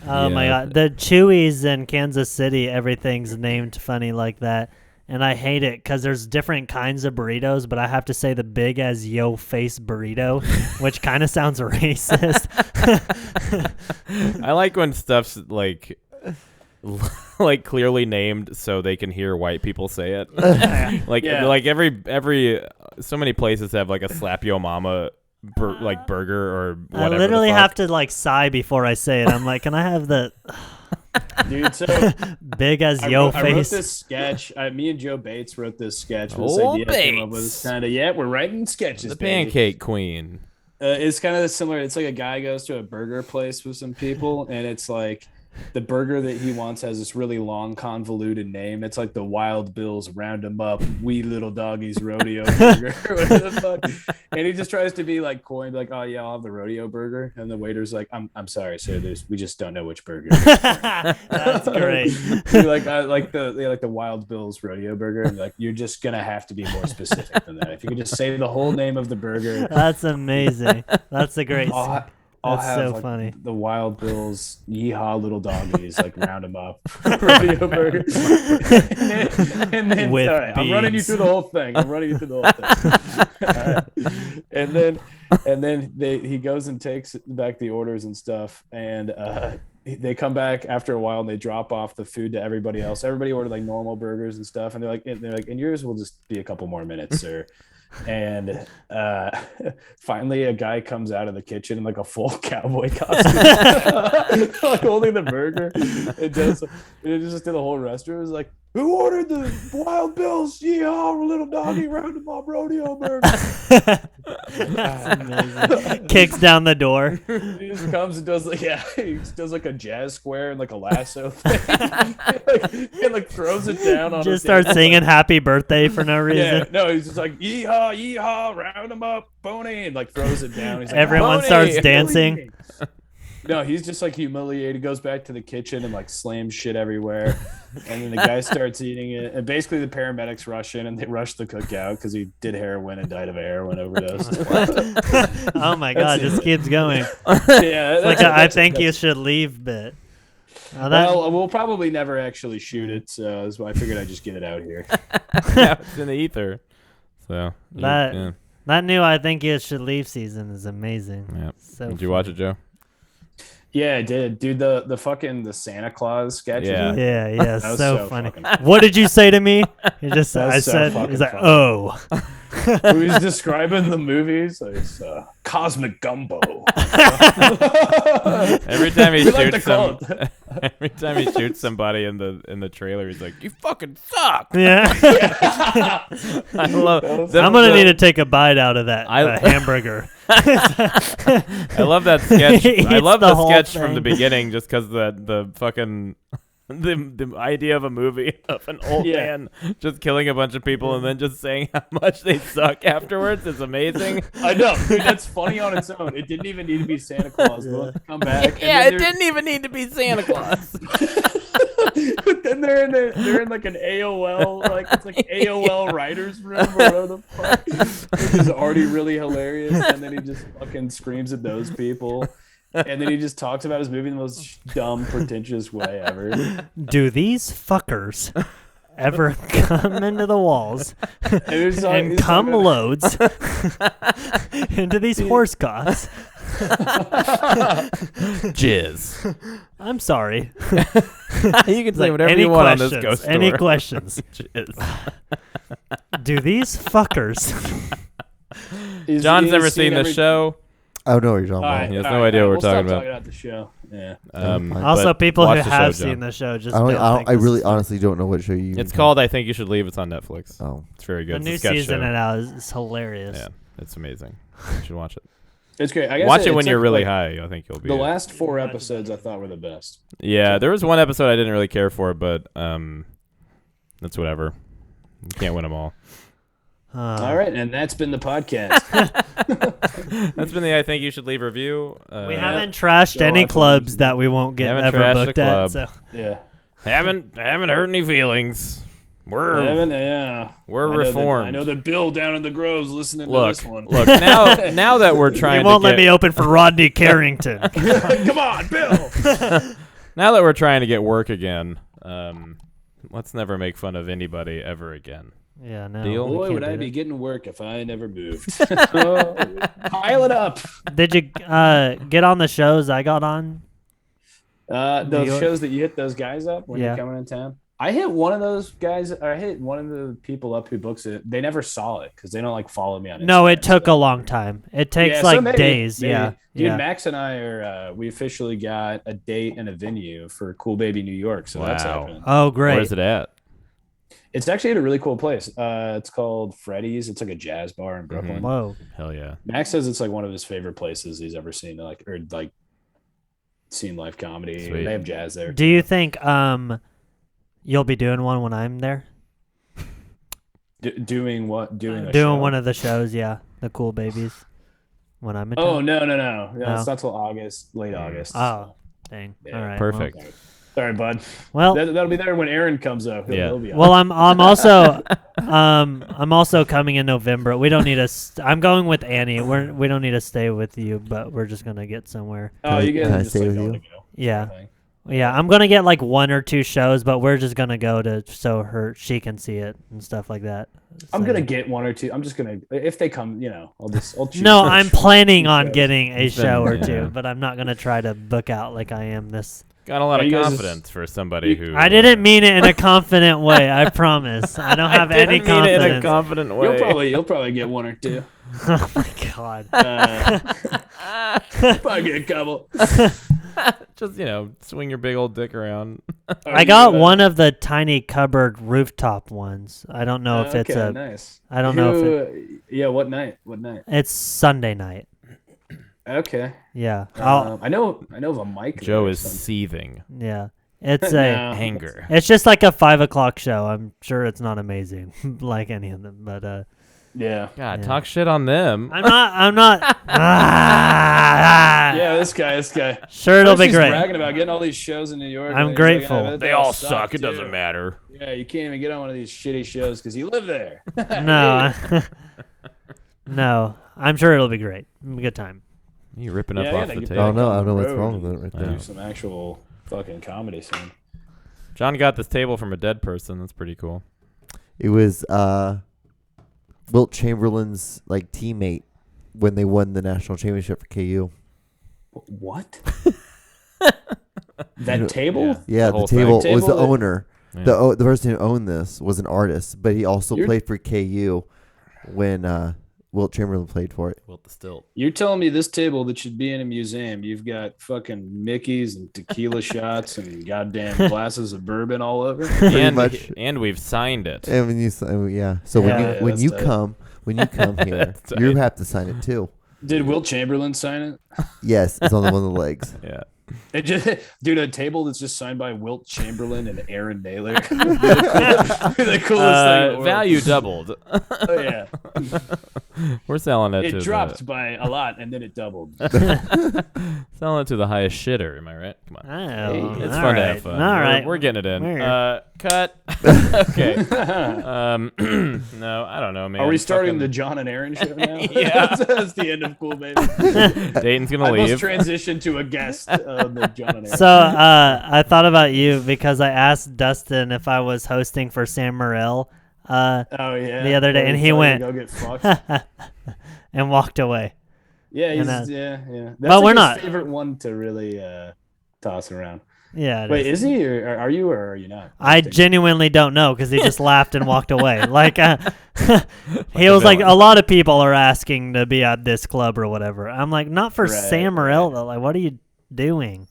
[SPEAKER 3] Oh my
[SPEAKER 1] Yeah.
[SPEAKER 3] god, the Chewies in Kansas City, everything's named funny like that, and I hate it because there's different kinds of burritos, but I have to say the big as yo face burrito, which kind of sounds racist.
[SPEAKER 1] I like when stuff's like like clearly named so they can hear white people say it. Like
[SPEAKER 2] Yeah.
[SPEAKER 1] like every so many places have like a slap yo mama like burger or
[SPEAKER 3] I
[SPEAKER 1] whatever.
[SPEAKER 3] literally
[SPEAKER 1] the fuck.
[SPEAKER 3] have to like sigh before I say it. I'm like, can I have the
[SPEAKER 2] Dude, so
[SPEAKER 3] big as
[SPEAKER 2] I
[SPEAKER 3] yo
[SPEAKER 2] wrote
[SPEAKER 3] face?
[SPEAKER 2] this sketch. Me and Joe Bates wrote this sketch. This
[SPEAKER 1] Oh,
[SPEAKER 2] idea came up with
[SPEAKER 1] Bates.
[SPEAKER 2] kind of we're writing sketches.
[SPEAKER 1] the
[SPEAKER 2] baby.
[SPEAKER 1] pancake queen.
[SPEAKER 2] It's kind of similar. It's like a guy goes to a burger place with some people, and it's like the burger that he wants has this really long, convoluted name. It's like the Wild Bills Round 'em Up, Wee Little Doggies Rodeo Burger, or whatever the fuck. And he just tries to be like coy, like, "Oh yeah, I'll have the rodeo burger." And the waiter's like, "I'm sorry, sir. We just don't know which burger."
[SPEAKER 3] That's great.
[SPEAKER 2] You're like the Wild Bills Rodeo Burger, and like you're just gonna have to be more specific than that. If you could just say the whole name of the burger.
[SPEAKER 3] That's amazing. That's a great.
[SPEAKER 2] I'll
[SPEAKER 3] That's
[SPEAKER 2] have
[SPEAKER 3] so
[SPEAKER 2] like,
[SPEAKER 3] funny.
[SPEAKER 2] the Wild Bills, Yeehaw Little Doggies, like round them up, rodeo burger. and then
[SPEAKER 3] With
[SPEAKER 2] all right, I'm running you
[SPEAKER 3] beans.
[SPEAKER 2] through the whole thing. All right. And then he goes and takes back the orders and stuff, and they come back after a while and they drop off the food to everybody else. Everybody ordered like normal burgers and stuff, and they're like, and yours will just be a couple more minutes, sir. And finally a guy comes out of the kitchen in like a full cowboy costume, like holding the burger. It just did the whole restaurant. It was like, "Who ordered the Wild Bills Yeehaw Little Doggy Round 'em Up Rodeo Burger?"
[SPEAKER 3] That's amazing. Kicks down the door.
[SPEAKER 2] He just comes and does like he just does like a jazz square and like a lasso thing, and like throws it down on.
[SPEAKER 3] Just
[SPEAKER 2] the table.
[SPEAKER 3] starts singing "Happy Birthday" for no reason.
[SPEAKER 2] Yeah, no, he's just like yeehaw, yeehaw, round 'em up, pony, and like throws it down. He's like,
[SPEAKER 3] Everyone
[SPEAKER 2] "Pony!"
[SPEAKER 3] starts dancing.
[SPEAKER 2] No, he's just like humiliated. He goes back to the kitchen and like slams shit everywhere. And then the guy starts eating it. And basically the paramedics rush in and they rush the cook out because he did heroin and died of a heroin overdose.
[SPEAKER 3] Oh my god,
[SPEAKER 2] That's
[SPEAKER 3] just keeps going.
[SPEAKER 2] Yeah,
[SPEAKER 3] Like I think you should leave bit.
[SPEAKER 2] Well, we'll probably never actually shoot it, so that's why I figured I'd just get it out here.
[SPEAKER 1] Yeah, it's in the ether. So
[SPEAKER 3] That-
[SPEAKER 1] yeah.
[SPEAKER 3] That new I Think You Should Leave season is amazing.
[SPEAKER 1] Yeah.
[SPEAKER 3] So
[SPEAKER 1] Did you watch it, Joe?
[SPEAKER 2] Yeah, I did. Dude, the Santa Claus sketches.
[SPEAKER 1] Yeah.
[SPEAKER 3] Yeah,
[SPEAKER 2] That was
[SPEAKER 3] so funny.
[SPEAKER 2] fucking-
[SPEAKER 3] What did you say to me? He just
[SPEAKER 2] That was
[SPEAKER 3] I
[SPEAKER 2] so
[SPEAKER 3] said
[SPEAKER 2] fucking
[SPEAKER 3] he's like,
[SPEAKER 2] funny.
[SPEAKER 3] oh.
[SPEAKER 2] He's describing the movies. It's cosmic gumbo.
[SPEAKER 1] Every time he
[SPEAKER 2] We like to
[SPEAKER 1] shoots
[SPEAKER 2] call
[SPEAKER 1] every time he shoots somebody in the trailer, he's like, "You fucking suck."
[SPEAKER 3] Yeah.
[SPEAKER 1] I love.
[SPEAKER 3] I'm gonna need to take a bite out of that hamburger.
[SPEAKER 1] I love that sketch.
[SPEAKER 3] He
[SPEAKER 1] I
[SPEAKER 3] eats
[SPEAKER 1] love
[SPEAKER 3] the
[SPEAKER 1] the
[SPEAKER 3] whole
[SPEAKER 1] sketch from the
[SPEAKER 3] thing.
[SPEAKER 1] beginning, just because the fucking the idea of a movie of an old man just killing a bunch of people and then just saying how much they suck afterwards is amazing.
[SPEAKER 2] I know, dude. That's funny on its own. It didn't even need to be Santa Claus. They'll come back.
[SPEAKER 1] Yeah,
[SPEAKER 2] and
[SPEAKER 1] it didn't even need to be Santa Claus.
[SPEAKER 2] But then they're in like an AOL, like it's like AOL writers room or whatever the fuck, which is already really hilarious. And then he just fucking screams at those people. And then he just talks about his movie in the most dumb, pretentious way ever.
[SPEAKER 3] Do these fuckers ever come into the walls and come loads into these horse cocks?
[SPEAKER 1] Jizz.
[SPEAKER 3] I'm sorry.
[SPEAKER 1] You can say whatever
[SPEAKER 3] Any
[SPEAKER 1] you want on
[SPEAKER 3] questions?
[SPEAKER 1] this ghost story.
[SPEAKER 3] Any questions?
[SPEAKER 1] Jizz.
[SPEAKER 3] Do these fuckers?
[SPEAKER 1] John's never seen the show.
[SPEAKER 4] I don't know what you're talking
[SPEAKER 2] All
[SPEAKER 4] about.
[SPEAKER 2] right,
[SPEAKER 1] He has
[SPEAKER 2] all
[SPEAKER 1] no
[SPEAKER 2] right,
[SPEAKER 1] idea
[SPEAKER 2] all
[SPEAKER 1] what
[SPEAKER 2] right,
[SPEAKER 1] we're talking
[SPEAKER 2] we'll stop
[SPEAKER 1] about.
[SPEAKER 2] talking about the show. Yeah.
[SPEAKER 3] Also,
[SPEAKER 1] But
[SPEAKER 3] people who
[SPEAKER 1] watch the
[SPEAKER 3] have
[SPEAKER 1] show,
[SPEAKER 3] seen
[SPEAKER 1] John.
[SPEAKER 3] the show just
[SPEAKER 4] I
[SPEAKER 3] don't.
[SPEAKER 4] don't.
[SPEAKER 3] think
[SPEAKER 4] I
[SPEAKER 3] this
[SPEAKER 4] really
[SPEAKER 3] is-
[SPEAKER 4] honestly don't know what show you.
[SPEAKER 1] It's called I Think You Should Leave. It's on Netflix.
[SPEAKER 4] Oh,
[SPEAKER 1] It's very
[SPEAKER 3] The
[SPEAKER 1] good.
[SPEAKER 3] new
[SPEAKER 1] It's a sketch
[SPEAKER 3] season
[SPEAKER 1] show.
[SPEAKER 3] now is hilarious.
[SPEAKER 1] Yeah, it's amazing. You should watch it.
[SPEAKER 2] It's great. I guess
[SPEAKER 1] Watch it when
[SPEAKER 2] took,
[SPEAKER 1] you're really
[SPEAKER 2] like,
[SPEAKER 1] high. I think you'll be.
[SPEAKER 2] The last 4 episodes I thought were the best.
[SPEAKER 1] Yeah, there was one episode I didn't really care for, but that's whatever. You can't win them all.
[SPEAKER 2] All right, and that's been the podcast.
[SPEAKER 1] That's been the I Think You Should Leave review.
[SPEAKER 3] We haven't trashed
[SPEAKER 2] Go
[SPEAKER 3] any
[SPEAKER 2] on.
[SPEAKER 3] clubs that we won't get
[SPEAKER 1] Haven't
[SPEAKER 3] ever
[SPEAKER 1] trashed a
[SPEAKER 3] booked at.
[SPEAKER 1] club.
[SPEAKER 3] So.
[SPEAKER 2] Yeah.
[SPEAKER 1] haven't hurt any feelings. We're
[SPEAKER 2] Yeah.
[SPEAKER 1] we're
[SPEAKER 2] I know
[SPEAKER 1] reformed.
[SPEAKER 2] I know that Bill down in the Grove's listening
[SPEAKER 1] Look,
[SPEAKER 2] to this one.
[SPEAKER 1] look. Now that we're trying
[SPEAKER 3] They won't
[SPEAKER 1] to
[SPEAKER 3] let me open for Rodney Carrington.
[SPEAKER 2] Come on, Bill.
[SPEAKER 1] now that we're trying to get work again, let's never make fun of anybody ever again.
[SPEAKER 3] Yeah, no.
[SPEAKER 1] Deal?
[SPEAKER 3] we
[SPEAKER 2] Boy,
[SPEAKER 3] can't
[SPEAKER 2] would
[SPEAKER 3] do
[SPEAKER 2] I be
[SPEAKER 3] that.
[SPEAKER 2] getting work if I never moved. Pile it up.
[SPEAKER 3] Did you get on the shows I got on?
[SPEAKER 2] Those
[SPEAKER 3] York?
[SPEAKER 2] shows that you hit those guys up when
[SPEAKER 3] Yeah.
[SPEAKER 2] you're coming in town. I hit one of those guys. Or I hit one of the people up who books it. They never saw it because they don't like follow me on Instagram.
[SPEAKER 3] No, it took
[SPEAKER 2] so-
[SPEAKER 3] a long time. It takes
[SPEAKER 2] Yeah, so
[SPEAKER 3] like
[SPEAKER 2] maybe-
[SPEAKER 3] days.
[SPEAKER 2] maybe.
[SPEAKER 3] Yeah.
[SPEAKER 2] Dude,
[SPEAKER 3] Yeah.
[SPEAKER 2] Max and I are. We officially got a date and a venue for Cool Baby New York. So that's
[SPEAKER 1] Wow.
[SPEAKER 2] happening.
[SPEAKER 3] Oh, great.
[SPEAKER 1] Where's it at?
[SPEAKER 2] It's actually at a really cool place. It's called Freddy's. It's like a jazz bar in Brooklyn.
[SPEAKER 3] Whoa.
[SPEAKER 1] Hell yeah.
[SPEAKER 2] Max says it's like one of his favorite places he's ever seen. Seen live comedy.
[SPEAKER 1] Sweet.
[SPEAKER 2] They have jazz there.
[SPEAKER 3] Do you think you'll be doing one when I'm there?
[SPEAKER 2] Doing what? Doing
[SPEAKER 3] One of the shows, yeah. The Cool Babies. When I'm in
[SPEAKER 2] Oh
[SPEAKER 3] town?
[SPEAKER 2] no!
[SPEAKER 3] No.
[SPEAKER 2] It's not till August, late August.
[SPEAKER 3] Oh, dang.
[SPEAKER 2] Yeah.
[SPEAKER 3] All right.
[SPEAKER 1] Perfect.
[SPEAKER 2] Sorry, bud.
[SPEAKER 3] Well,
[SPEAKER 2] That'll be there when Aaron comes up.
[SPEAKER 1] Yeah.
[SPEAKER 2] He'll be on.
[SPEAKER 3] well, I'm also I'm also coming in November. We don't need to. I'm going with Annie. We don't need to stay with you, but we're just gonna get somewhere.
[SPEAKER 2] Oh, you guys
[SPEAKER 4] Can I
[SPEAKER 2] are just
[SPEAKER 4] stay
[SPEAKER 2] like
[SPEAKER 4] with
[SPEAKER 2] going
[SPEAKER 4] you?
[SPEAKER 2] to go.
[SPEAKER 3] Yeah.
[SPEAKER 2] Kind of thing.
[SPEAKER 3] Yeah, I'm gonna get like 1 or 2 shows, but we're just gonna go to she can see it and stuff like that.
[SPEAKER 2] I'm
[SPEAKER 3] So-
[SPEAKER 2] gonna get 1 or 2. I'm just gonna if they come, I'll choose.
[SPEAKER 3] No, I'm planning on
[SPEAKER 2] shows.
[SPEAKER 3] getting a show or
[SPEAKER 1] Yeah.
[SPEAKER 3] 2, but I'm not gonna try to book out like I am this.
[SPEAKER 1] Got a lot
[SPEAKER 2] Are
[SPEAKER 1] of
[SPEAKER 2] you guys-
[SPEAKER 1] confidence for somebody who.
[SPEAKER 3] I didn't mean it in a confident way. I promise. I don't have any
[SPEAKER 1] I didn't mean it in a
[SPEAKER 3] confidence.
[SPEAKER 1] confident way.
[SPEAKER 2] You'll probably get 1 or 2.
[SPEAKER 3] Oh my god.
[SPEAKER 2] Probably get a couple.
[SPEAKER 1] Just swing your big old dick around.
[SPEAKER 3] I got one of the tiny cupboard rooftop ones. I don't know if it's a.
[SPEAKER 2] nice.
[SPEAKER 3] I don't know if
[SPEAKER 2] Yeah, what night? What night?
[SPEAKER 3] it's Sunday night.
[SPEAKER 2] Okay.
[SPEAKER 3] Yeah.
[SPEAKER 2] I know of a mic.
[SPEAKER 1] Joe
[SPEAKER 2] there or
[SPEAKER 1] is
[SPEAKER 2] something.
[SPEAKER 1] seething.
[SPEAKER 3] Yeah. It's
[SPEAKER 2] No.
[SPEAKER 3] a.
[SPEAKER 1] Anger.
[SPEAKER 3] It's just like a 5:00 show. I'm sure it's not amazing, like any of them, but
[SPEAKER 2] Yeah.
[SPEAKER 1] God,
[SPEAKER 3] Yeah.
[SPEAKER 1] talk shit on them.
[SPEAKER 3] I'm not.
[SPEAKER 2] Yeah, this guy.
[SPEAKER 3] Sure, it'll be
[SPEAKER 2] He's
[SPEAKER 3] great.
[SPEAKER 2] bragging about getting all these shows in New York.
[SPEAKER 3] I'm
[SPEAKER 2] and he's
[SPEAKER 3] grateful.
[SPEAKER 2] Like,
[SPEAKER 1] They all suck. It doesn't matter.
[SPEAKER 2] Yeah, you can't even get on one of these shitty shows because you live there.
[SPEAKER 3] No, no. I'm sure it'll be great. It'll be a good time.
[SPEAKER 1] You ripping
[SPEAKER 2] Yeah,
[SPEAKER 1] up
[SPEAKER 2] I
[SPEAKER 1] off
[SPEAKER 2] gotta
[SPEAKER 1] the
[SPEAKER 2] get
[SPEAKER 1] table.
[SPEAKER 4] I don't know. I don't know what's
[SPEAKER 2] Road.
[SPEAKER 4] wrong with it right
[SPEAKER 1] I
[SPEAKER 4] there.
[SPEAKER 1] know.
[SPEAKER 2] Do some actual fucking comedy soon.
[SPEAKER 1] John got this table from a dead person. That's pretty cool.
[SPEAKER 4] It was Wilt Chamberlain's like teammate when they won the national championship for KU.
[SPEAKER 2] What? That table?
[SPEAKER 4] Yeah,
[SPEAKER 1] whole
[SPEAKER 4] the table
[SPEAKER 2] thing.
[SPEAKER 4] was the
[SPEAKER 2] Table that-
[SPEAKER 4] owner.
[SPEAKER 1] Yeah.
[SPEAKER 4] The person who owned this was an artist, but he also played for KU when Wilt Chamberlain played for it.
[SPEAKER 1] Wilt the Stilt.
[SPEAKER 2] You're telling me this table that should be in a museum, you've got fucking Mickeys and tequila shots and goddamn glasses of bourbon all over?
[SPEAKER 4] much.
[SPEAKER 1] And we've signed it.
[SPEAKER 4] And when you so
[SPEAKER 2] Yeah,
[SPEAKER 4] when
[SPEAKER 2] that's
[SPEAKER 4] you
[SPEAKER 2] tight.
[SPEAKER 4] come here,
[SPEAKER 1] That's
[SPEAKER 4] you
[SPEAKER 1] tight.
[SPEAKER 4] have to sign it too.
[SPEAKER 2] Did Wilt Chamberlain sign it?
[SPEAKER 4] Yes, it's on one of the legs.
[SPEAKER 1] Yeah.
[SPEAKER 2] It just, dude, a table that's just signed by Wilt Chamberlain and Aaron Naylor. The coolest thing in the world.
[SPEAKER 1] Value doubled.
[SPEAKER 2] Oh, yeah.
[SPEAKER 1] We're selling it.
[SPEAKER 2] It
[SPEAKER 1] to
[SPEAKER 2] dropped by a lot and then it doubled.
[SPEAKER 1] Selling it to the highest shitter. Am I right? Come on.
[SPEAKER 3] Oh,
[SPEAKER 1] It's
[SPEAKER 3] all
[SPEAKER 1] fun to
[SPEAKER 3] right.
[SPEAKER 1] have fun.
[SPEAKER 3] All right.
[SPEAKER 1] We're getting it in.
[SPEAKER 3] We're-
[SPEAKER 1] Cut. Okay. No, I don't know, man.
[SPEAKER 2] Are we starting
[SPEAKER 1] Fucking-
[SPEAKER 2] the John and Aaron show now?
[SPEAKER 1] Yeah.
[SPEAKER 2] That's the end of Cool Baby.
[SPEAKER 1] Dayton's gonna
[SPEAKER 2] I must
[SPEAKER 1] leave.
[SPEAKER 2] transition to a guest of the John and Aaron.
[SPEAKER 3] So I thought about you because I asked Dustin if I was hosting for Sam Morril
[SPEAKER 2] Oh yeah.
[SPEAKER 3] the other day,
[SPEAKER 2] Where
[SPEAKER 3] and
[SPEAKER 2] you
[SPEAKER 3] he
[SPEAKER 2] tell you
[SPEAKER 3] went-
[SPEAKER 2] to go get fucked.
[SPEAKER 3] and walked away.
[SPEAKER 2] Yeah, he's,
[SPEAKER 3] And,
[SPEAKER 2] yeah. That's
[SPEAKER 3] but we're
[SPEAKER 2] his
[SPEAKER 3] not.
[SPEAKER 2] favorite one to really toss around.
[SPEAKER 3] Yeah. it
[SPEAKER 2] Wait,
[SPEAKER 3] is.
[SPEAKER 2] is he or are you or are you not?
[SPEAKER 3] I
[SPEAKER 2] think-
[SPEAKER 3] genuinely don't know because he just laughed and walked away. Like he
[SPEAKER 1] a
[SPEAKER 3] was like,
[SPEAKER 1] villain.
[SPEAKER 3] a lot of people are asking to be at this club or whatever. I'm like, not for
[SPEAKER 2] Right,
[SPEAKER 3] Sam Morril
[SPEAKER 2] right.
[SPEAKER 3] though. Like, what are you doing?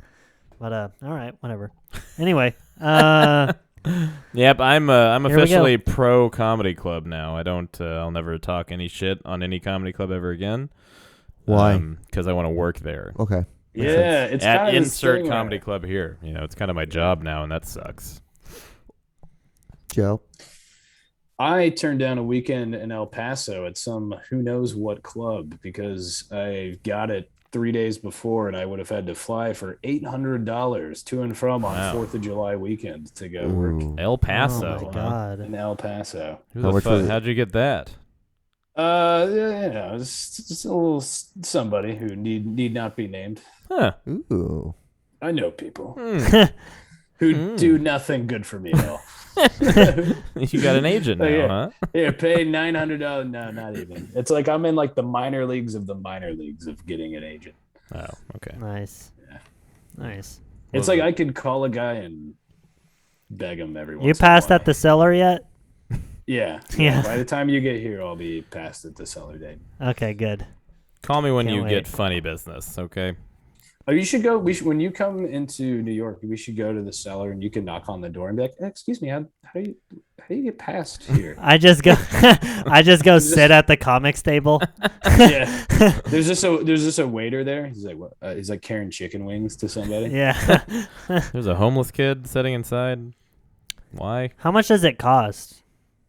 [SPEAKER 3] But all right, whatever. Anyway,
[SPEAKER 1] Yep, I'm
[SPEAKER 3] Here we go.
[SPEAKER 1] officially pro comedy club now. I don't. I'll never talk any shit on any comedy club ever again.
[SPEAKER 4] Why?
[SPEAKER 1] Because I want to work there.
[SPEAKER 4] Okay.
[SPEAKER 2] Yeah, it's
[SPEAKER 1] At
[SPEAKER 2] kind of
[SPEAKER 1] insert comedy club here. You know, it's kind of my job now, and that sucks.
[SPEAKER 4] Joe.
[SPEAKER 2] I turned down a weekend in El Paso at some who knows what club because I got it 3 days before and I would have had to fly for $800 to and from on
[SPEAKER 1] Wow.
[SPEAKER 2] 4th of July weekend to go work
[SPEAKER 4] Ooh.
[SPEAKER 1] El Paso.
[SPEAKER 3] oh my
[SPEAKER 1] huh?
[SPEAKER 3] god.
[SPEAKER 2] in El Paso.
[SPEAKER 1] Who
[SPEAKER 4] How
[SPEAKER 1] the
[SPEAKER 4] much
[SPEAKER 1] fuck?
[SPEAKER 4] was it?
[SPEAKER 1] How'd you get that?
[SPEAKER 2] It's just a little somebody who need not be named.
[SPEAKER 1] Huh.
[SPEAKER 4] Ooh.
[SPEAKER 2] I know people
[SPEAKER 1] Hmm.
[SPEAKER 2] who do nothing good for me at all.
[SPEAKER 1] You got an agent now,
[SPEAKER 2] Yeah.
[SPEAKER 1] huh?
[SPEAKER 2] Yeah, pay $900. No, not even. It's like I'm in like the minor leagues of the minor leagues of getting an agent.
[SPEAKER 1] Oh, okay.
[SPEAKER 3] Nice.
[SPEAKER 2] Yeah.
[SPEAKER 3] Nice.
[SPEAKER 2] It's like I could call a guy and beg him every once
[SPEAKER 3] You
[SPEAKER 2] in a
[SPEAKER 3] passed
[SPEAKER 2] while.
[SPEAKER 3] at the cellar yet?
[SPEAKER 2] Yeah.
[SPEAKER 3] Yeah.
[SPEAKER 2] By the time you get here, I'll be past at the cellar date.
[SPEAKER 3] Okay, good.
[SPEAKER 1] Call me when
[SPEAKER 3] Can't
[SPEAKER 1] you
[SPEAKER 3] wait.
[SPEAKER 1] get funny business, okay?
[SPEAKER 2] Oh, you should go. When you come into New York, we should go to the cellar and you can knock on the door and be like, "Excuse me, how do you get past here?"
[SPEAKER 3] I just go sit at the comics table.
[SPEAKER 2] Yeah. There's just a waiter there. He's like, what? He's like carrying chicken wings to somebody.
[SPEAKER 3] Yeah.
[SPEAKER 1] There's a homeless kid sitting inside. Why?
[SPEAKER 3] How much does it cost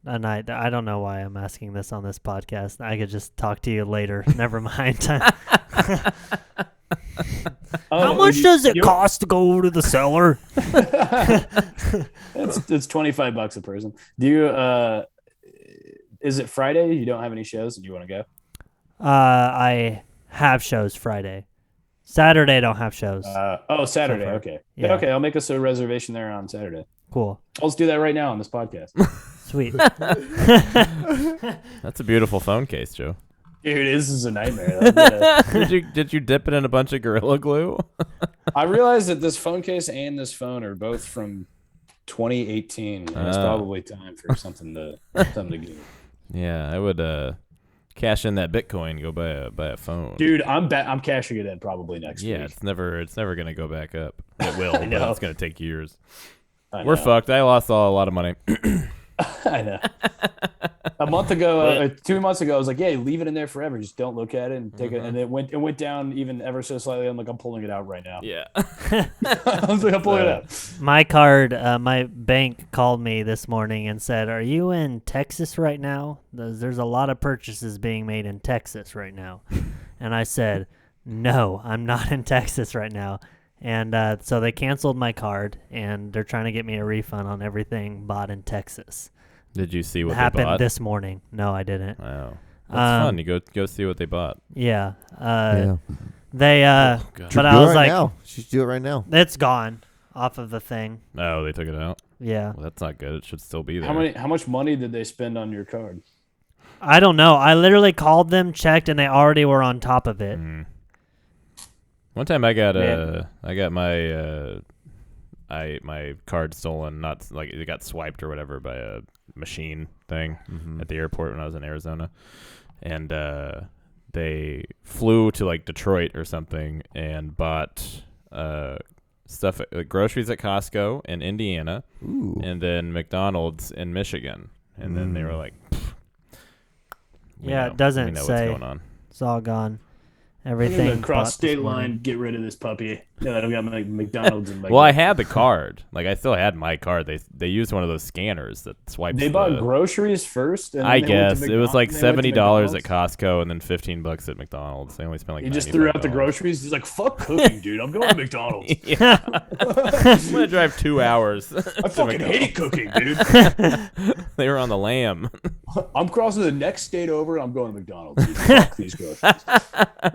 [SPEAKER 3] a night? I don't know why I'm asking this on this podcast. I could just talk to you later. Never mind. How much does it cost to go to the cellar?
[SPEAKER 2] It's $25 a person. Do you? Is it Friday? You don't have any shows, and you want to go?
[SPEAKER 3] I have shows Friday. Saturday I don't have shows.
[SPEAKER 2] Saturday.
[SPEAKER 3] far.
[SPEAKER 2] Okay.
[SPEAKER 3] Yeah.
[SPEAKER 2] Okay, I'll make us a reservation there on Saturday.
[SPEAKER 3] Cool.
[SPEAKER 2] Let's do that right now on this podcast.
[SPEAKER 3] Sweet.
[SPEAKER 1] That's a beautiful phone case, Joe.
[SPEAKER 2] Dude, this is a nightmare.
[SPEAKER 1] Did you dip it in a bunch of Gorilla Glue?
[SPEAKER 2] I realized that this phone case and this phone are both from 2018. And it's probably time for something to get.
[SPEAKER 1] Yeah, I would cash in that Bitcoin and go buy a phone.
[SPEAKER 2] Dude, I'm cashing it in probably next
[SPEAKER 1] Yeah,
[SPEAKER 2] week.
[SPEAKER 1] it's never gonna go back up. It will, but
[SPEAKER 2] know.
[SPEAKER 1] it's gonna take years.
[SPEAKER 2] I
[SPEAKER 1] We're
[SPEAKER 2] know.
[SPEAKER 1] fucked. I lost a lot of money.
[SPEAKER 2] I know. A month ago, 2 months ago, I was like, "Yeah, leave it in there forever. Just don't look at it and take it." And it went down even ever so slightly. I'm like, I'm pulling it out right now.
[SPEAKER 1] Yeah.
[SPEAKER 2] I was like, I'm pulling it out.
[SPEAKER 3] My card, my bank called me this morning and said, "Are you in Texas right now? There's a lot of purchases being made in Texas right now." And I said, "No, I'm not in Texas right now." And so they canceled my card, and they're trying to get me a refund on everything bought in Texas.
[SPEAKER 1] Did you see what
[SPEAKER 3] It
[SPEAKER 1] they
[SPEAKER 3] happened
[SPEAKER 1] bought?
[SPEAKER 3] this morning. No, I didn't.
[SPEAKER 1] Wow. That's
[SPEAKER 3] Um,
[SPEAKER 1] fun. You go see what they bought.
[SPEAKER 3] Yeah.
[SPEAKER 4] Yeah.
[SPEAKER 3] They,
[SPEAKER 1] God.
[SPEAKER 3] but
[SPEAKER 4] Do
[SPEAKER 3] I
[SPEAKER 4] it
[SPEAKER 3] was
[SPEAKER 4] right
[SPEAKER 3] like,
[SPEAKER 4] now. She should do it right now.
[SPEAKER 3] it's gone off of the thing.
[SPEAKER 1] Oh, they took it out.
[SPEAKER 3] Yeah.
[SPEAKER 1] Well, that's not good. It should still be there.
[SPEAKER 2] How much money did they spend on your card?
[SPEAKER 3] I don't know. I literally called them, checked, and they already were on top of it.
[SPEAKER 1] One time I got my card stolen. Not like it got swiped or whatever by a machine thing at the airport when I was in Arizona, and they flew to like Detroit or something and bought stuff, groceries at Costco in Indiana, and then McDonald's in Michigan, and then they were like,
[SPEAKER 3] "Yeah, it doesn't say
[SPEAKER 1] what's going on.
[SPEAKER 3] It's all gone. Everything
[SPEAKER 2] cross state line. Get rid of this puppy. Yeah, I've got my McDonald's in my.
[SPEAKER 1] Well, I had the card. Like I still had my card. They used one of those scanners that swipes.
[SPEAKER 2] They bought groceries first. And
[SPEAKER 1] I guess it was like $70 at Costco and then $15 at McDonald's. They only spent like.
[SPEAKER 2] He just threw out the groceries. He's like, "Fuck cooking, dude. I'm going to McDonald's."
[SPEAKER 1] Yeah. I'm gonna drive 2 hours.
[SPEAKER 2] I fucking hate cooking, dude.
[SPEAKER 1] They were on the lam.
[SPEAKER 2] I'm crossing the next state over. I'm going to McDonald's. Dude. Fuck these groceries.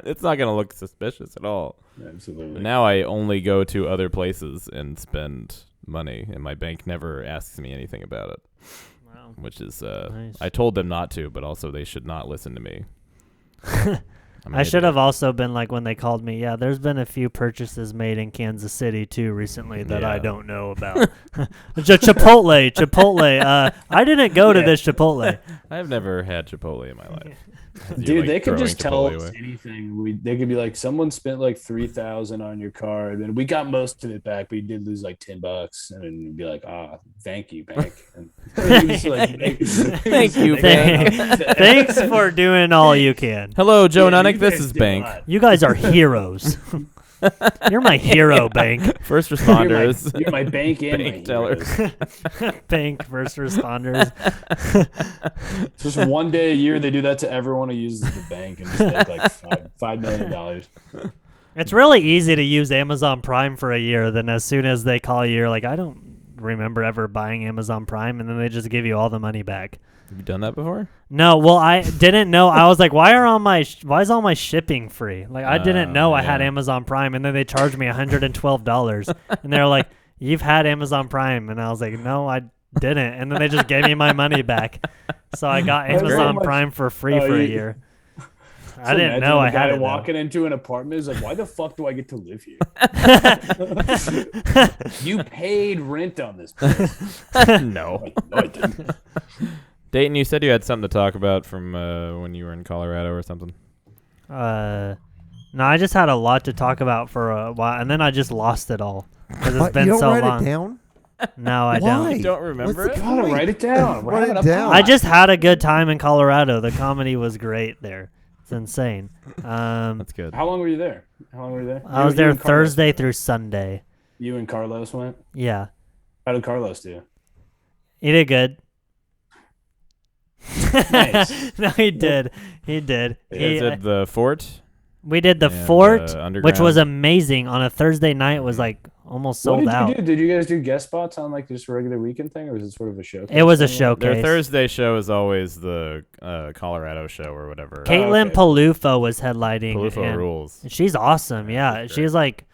[SPEAKER 1] It's not gonna look suspicious at all.
[SPEAKER 2] Absolutely.
[SPEAKER 1] But now I only go to other places and spend money, and my bank never asks me anything about it. Wow. Which is, nice. I told them not to, but also they should not listen to me.
[SPEAKER 3] I should have also been like when they called me. Yeah, there's been a few purchases made in Kansas City too recently that I don't know about. Chipotle. I didn't go to this Chipotle.
[SPEAKER 1] I've never had Chipotle in my life.
[SPEAKER 2] Dude,
[SPEAKER 1] like
[SPEAKER 2] they could just tell us
[SPEAKER 1] away.
[SPEAKER 2] anything. They could be like, someone spent like $3,000 on your card, and we got most of it back, but you did lose like $10, and then you'd be like, thank you, bank. And
[SPEAKER 1] thank you, bank.
[SPEAKER 3] Thanks for doing all you can.
[SPEAKER 1] Hello, Joe Nunnink. This is bank.
[SPEAKER 3] You guys are heroes. You're my hero, bank.
[SPEAKER 1] First responders.
[SPEAKER 2] You're my bank and
[SPEAKER 1] bank tellers.
[SPEAKER 3] Bank first responders.
[SPEAKER 2] Just one day a year they do that to everyone who uses the bank and just take like $5 million.
[SPEAKER 3] It's really easy to use Amazon Prime for a year. Then as soon as they call you, you're like, I don't remember ever buying Amazon Prime, and then they just give you all the money back.
[SPEAKER 1] Have you done that before?
[SPEAKER 3] No, well, I didn't know. I was like, why is all my shipping free? Like, I didn't know I had Amazon Prime, and then they charged me $112, and they're like, you've had Amazon Prime, and I was like, no, I didn't, and then they just gave me my money back, so I got Amazon Prime for free for a year. I didn't know I had it.
[SPEAKER 2] Walking into an apartment is like, why the fuck do I get to live here? You paid rent on this place.
[SPEAKER 1] No,
[SPEAKER 2] I didn't.
[SPEAKER 1] Dayton, you said you had something to talk about from when you were in Colorado or something.
[SPEAKER 3] No, I just had a lot to talk about for a while, and then I just lost it all because it's been
[SPEAKER 4] you don't
[SPEAKER 3] so
[SPEAKER 4] write
[SPEAKER 3] long.
[SPEAKER 4] It down?
[SPEAKER 3] No, I
[SPEAKER 4] Why?
[SPEAKER 3] don't.
[SPEAKER 1] You don't remember
[SPEAKER 4] What's
[SPEAKER 1] it?
[SPEAKER 4] the
[SPEAKER 2] Gotta
[SPEAKER 4] point?
[SPEAKER 2] write it down.
[SPEAKER 4] Write it down.
[SPEAKER 3] I just had a good time in Colorado. The comedy was great there. It's insane.
[SPEAKER 1] That's good.
[SPEAKER 2] How long were you there?
[SPEAKER 3] I was there Thursday through Sunday.
[SPEAKER 2] You and Carlos went?
[SPEAKER 3] Yeah.
[SPEAKER 2] How did Carlos do?
[SPEAKER 3] He did good.
[SPEAKER 2] Nice.
[SPEAKER 3] No, he did. He did.
[SPEAKER 1] He did the fort.
[SPEAKER 3] We did the
[SPEAKER 1] and,
[SPEAKER 3] fort, which
[SPEAKER 1] underground.
[SPEAKER 3] was amazing. On a Thursday night, it was like almost sold out.
[SPEAKER 2] What did you do? Did you guys do guest spots on like just a regular weekend thing, or was it sort of a show?
[SPEAKER 3] It was a showcase.
[SPEAKER 1] Their Thursday show is always the Colorado show or whatever.
[SPEAKER 3] Caitlin
[SPEAKER 2] okay.
[SPEAKER 3] Palufo was headlining.
[SPEAKER 1] Palufo
[SPEAKER 3] and
[SPEAKER 1] rules.
[SPEAKER 3] She's awesome. Yeah,
[SPEAKER 1] she's
[SPEAKER 3] she was like,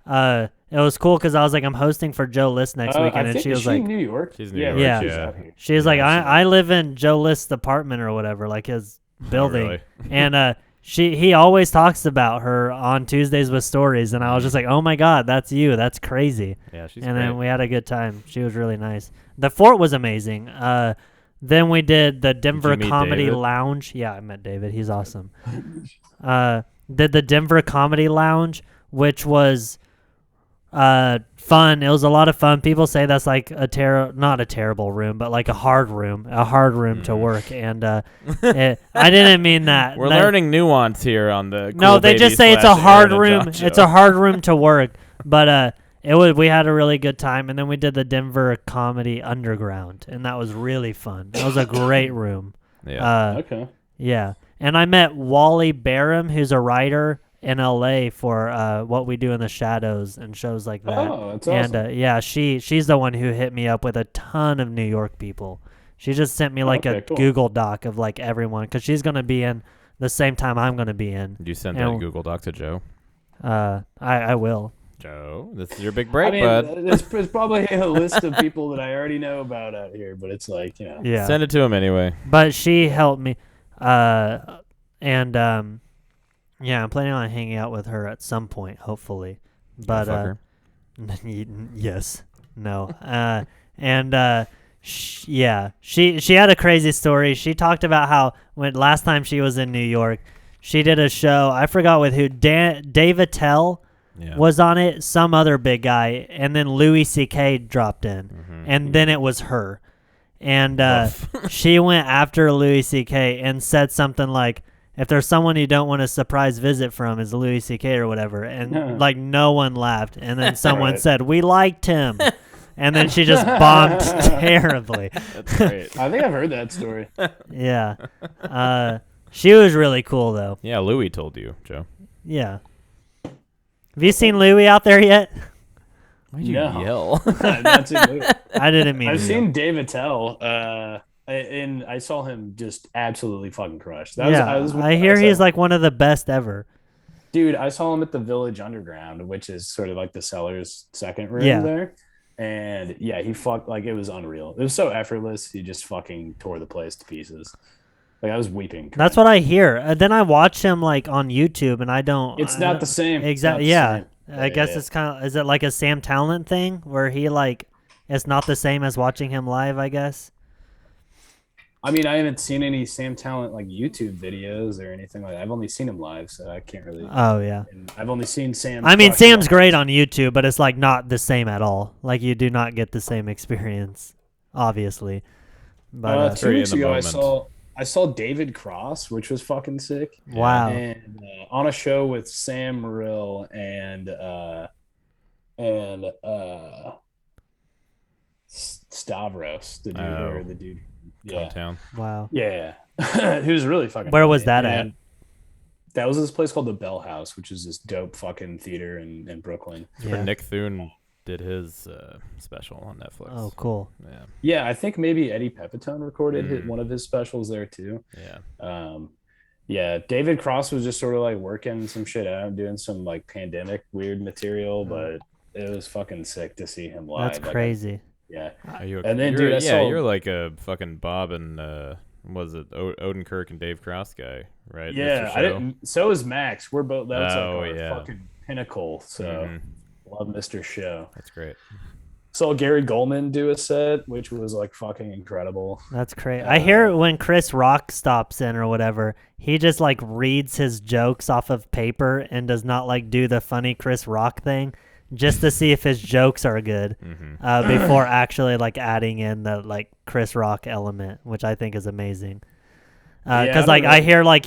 [SPEAKER 3] it was cool because I was like, I'm hosting for Joe List next weekend, and she was like,
[SPEAKER 2] in New York.
[SPEAKER 1] She's in New
[SPEAKER 2] Yeah,
[SPEAKER 1] York,
[SPEAKER 3] yeah.
[SPEAKER 2] She's out here.
[SPEAKER 3] she was like, I live in Joe List's apartment or whatever, like his building,
[SPEAKER 1] really?
[SPEAKER 3] and he always talks about her on Tuesdays with stories, and I was just like, oh my god, that's you, that's crazy.
[SPEAKER 1] Yeah, she's
[SPEAKER 3] And
[SPEAKER 1] great.
[SPEAKER 3] then we had a good time. She was really nice. The fort was amazing. Then we did the Denver
[SPEAKER 1] meet
[SPEAKER 3] Comedy
[SPEAKER 1] David?
[SPEAKER 3] Lounge. Yeah, I met David. He's awesome. Did the Denver Comedy Lounge, which was fun. It was a lot of fun. People say that's like not a terrible room, but like a hard room to work. And I didn't mean that.
[SPEAKER 1] We're learning nuance here on the.
[SPEAKER 3] No,
[SPEAKER 1] Cool
[SPEAKER 3] they
[SPEAKER 1] Baby
[SPEAKER 3] just say it's
[SPEAKER 1] /
[SPEAKER 3] a hard
[SPEAKER 1] Aaron
[SPEAKER 3] room.
[SPEAKER 1] and John
[SPEAKER 3] It's
[SPEAKER 1] show.
[SPEAKER 3] a hard room to work, but we had a really good time, and then we did the Denver Comedy Underground, and that was really fun. That was a great room.
[SPEAKER 1] Yeah.
[SPEAKER 2] Okay.
[SPEAKER 3] Yeah, and I met Wally Barham, who's a writer in LA for What We Do in the Shadows and shows like that.
[SPEAKER 2] Oh, that's awesome.
[SPEAKER 3] And yeah, she's the one who hit me up with a ton of New York people. She just sent me like a
[SPEAKER 2] cool.
[SPEAKER 3] Google Doc of like everyone, because she's gonna be in the same time I'm gonna be in.
[SPEAKER 1] Did you send
[SPEAKER 3] And-
[SPEAKER 1] that Google Doc to Joe?
[SPEAKER 3] I will.
[SPEAKER 1] Joe, this is your big break,
[SPEAKER 2] I mean,
[SPEAKER 1] bud.
[SPEAKER 2] there's probably a list of people that I already know about out here, but it's like,
[SPEAKER 3] Yeah.
[SPEAKER 1] Send it to him anyway.
[SPEAKER 3] But she helped me. And yeah, I'm planning on hanging out with her at some point, hopefully. But
[SPEAKER 1] Fuck her.
[SPEAKER 3] yes, no, and she had a crazy story. She talked about how when last time she was in New York, she did a show. I forgot with who. Dave Attell was on it. Some other big guy, and then Louis C.K. dropped in, and then it was her, and she went after Louis C.K. and said something like, if there's someone you don't want a surprise visit from, is Louis C.K. or whatever. And, like, no one laughed. And then someone said, we liked him. And then she just bombed terribly.
[SPEAKER 2] That's great. I think I've heard that story.
[SPEAKER 3] Yeah. She was really cool, though.
[SPEAKER 1] Yeah, Louis told you, Joe.
[SPEAKER 3] Yeah. Have you seen Louis out there yet?
[SPEAKER 1] Why'd you yell?
[SPEAKER 2] I've not seen Louis.
[SPEAKER 3] I didn't mean
[SPEAKER 2] I've
[SPEAKER 3] to.
[SPEAKER 2] seen Dave Attell. And I saw him just absolutely fucking crushed.
[SPEAKER 3] I hear he's like one of the best ever.
[SPEAKER 2] Dude, I saw him at the Village Underground, which is sort of like the Cellar's second room there. And yeah, he fucked, like, it was unreal. It was so effortless. He just fucking tore the place to pieces. Like, I was weeping.
[SPEAKER 3] That's what I hear. Then I watch him like on YouTube, and I don't.
[SPEAKER 2] It's not the same.
[SPEAKER 3] Exactly. Yeah. I guess it's kind of. Is it like a Sam Talent thing where he like? It's not the same as watching him live, I guess.
[SPEAKER 2] I mean, I haven't seen any Sam Talent like YouTube videos or anything like that. I've only seen him live, so I can't really.
[SPEAKER 3] Oh yeah.
[SPEAKER 2] And I've only seen Sam.
[SPEAKER 3] I mean, Sam's great on YouTube, but it's like not the same at all. Like you do not get the same experience, obviously. But
[SPEAKER 2] 2 weeks ago, I saw David Cross, which was fucking sick.
[SPEAKER 3] Wow.
[SPEAKER 2] And on a show with Sam Morrill and Stavros, the dude or the dude. Yeah.
[SPEAKER 1] Town.
[SPEAKER 3] Wow.
[SPEAKER 2] Yeah. He was really fucking
[SPEAKER 3] Where
[SPEAKER 2] funny.
[SPEAKER 3] was that at?
[SPEAKER 2] That was this place called the Bell House, which is this dope fucking theater in Brooklyn.
[SPEAKER 3] Yeah.
[SPEAKER 1] Nick Thune did his special on Netflix.
[SPEAKER 3] Oh, cool.
[SPEAKER 1] Yeah.
[SPEAKER 2] Yeah, I think maybe Eddie Pepitone recorded one of his specials there too.
[SPEAKER 1] Yeah.
[SPEAKER 2] Yeah, David Cross was just sort of like working some shit out, doing some like pandemic weird material, but it was fucking sick to see him live.
[SPEAKER 3] That's crazy.
[SPEAKER 2] Yeah.
[SPEAKER 1] And then, dude, you're like a fucking Bob and was it Odenkirk and Dave Cross guy, right?
[SPEAKER 2] Yeah, so is Max. We're both. That's like our
[SPEAKER 1] yeah.
[SPEAKER 2] fucking pinnacle. So love Mr. Show.
[SPEAKER 1] That's great.
[SPEAKER 2] Saw Gary Goldman do a set, which was like fucking incredible.
[SPEAKER 3] That's crazy. I hear when Chris Rock stops in or whatever, he just like reads his jokes off of paper and does not like do the funny Chris Rock thing, just to see if his jokes are good before actually like adding in the like Chris Rock element, which I think is amazing. Because I hear like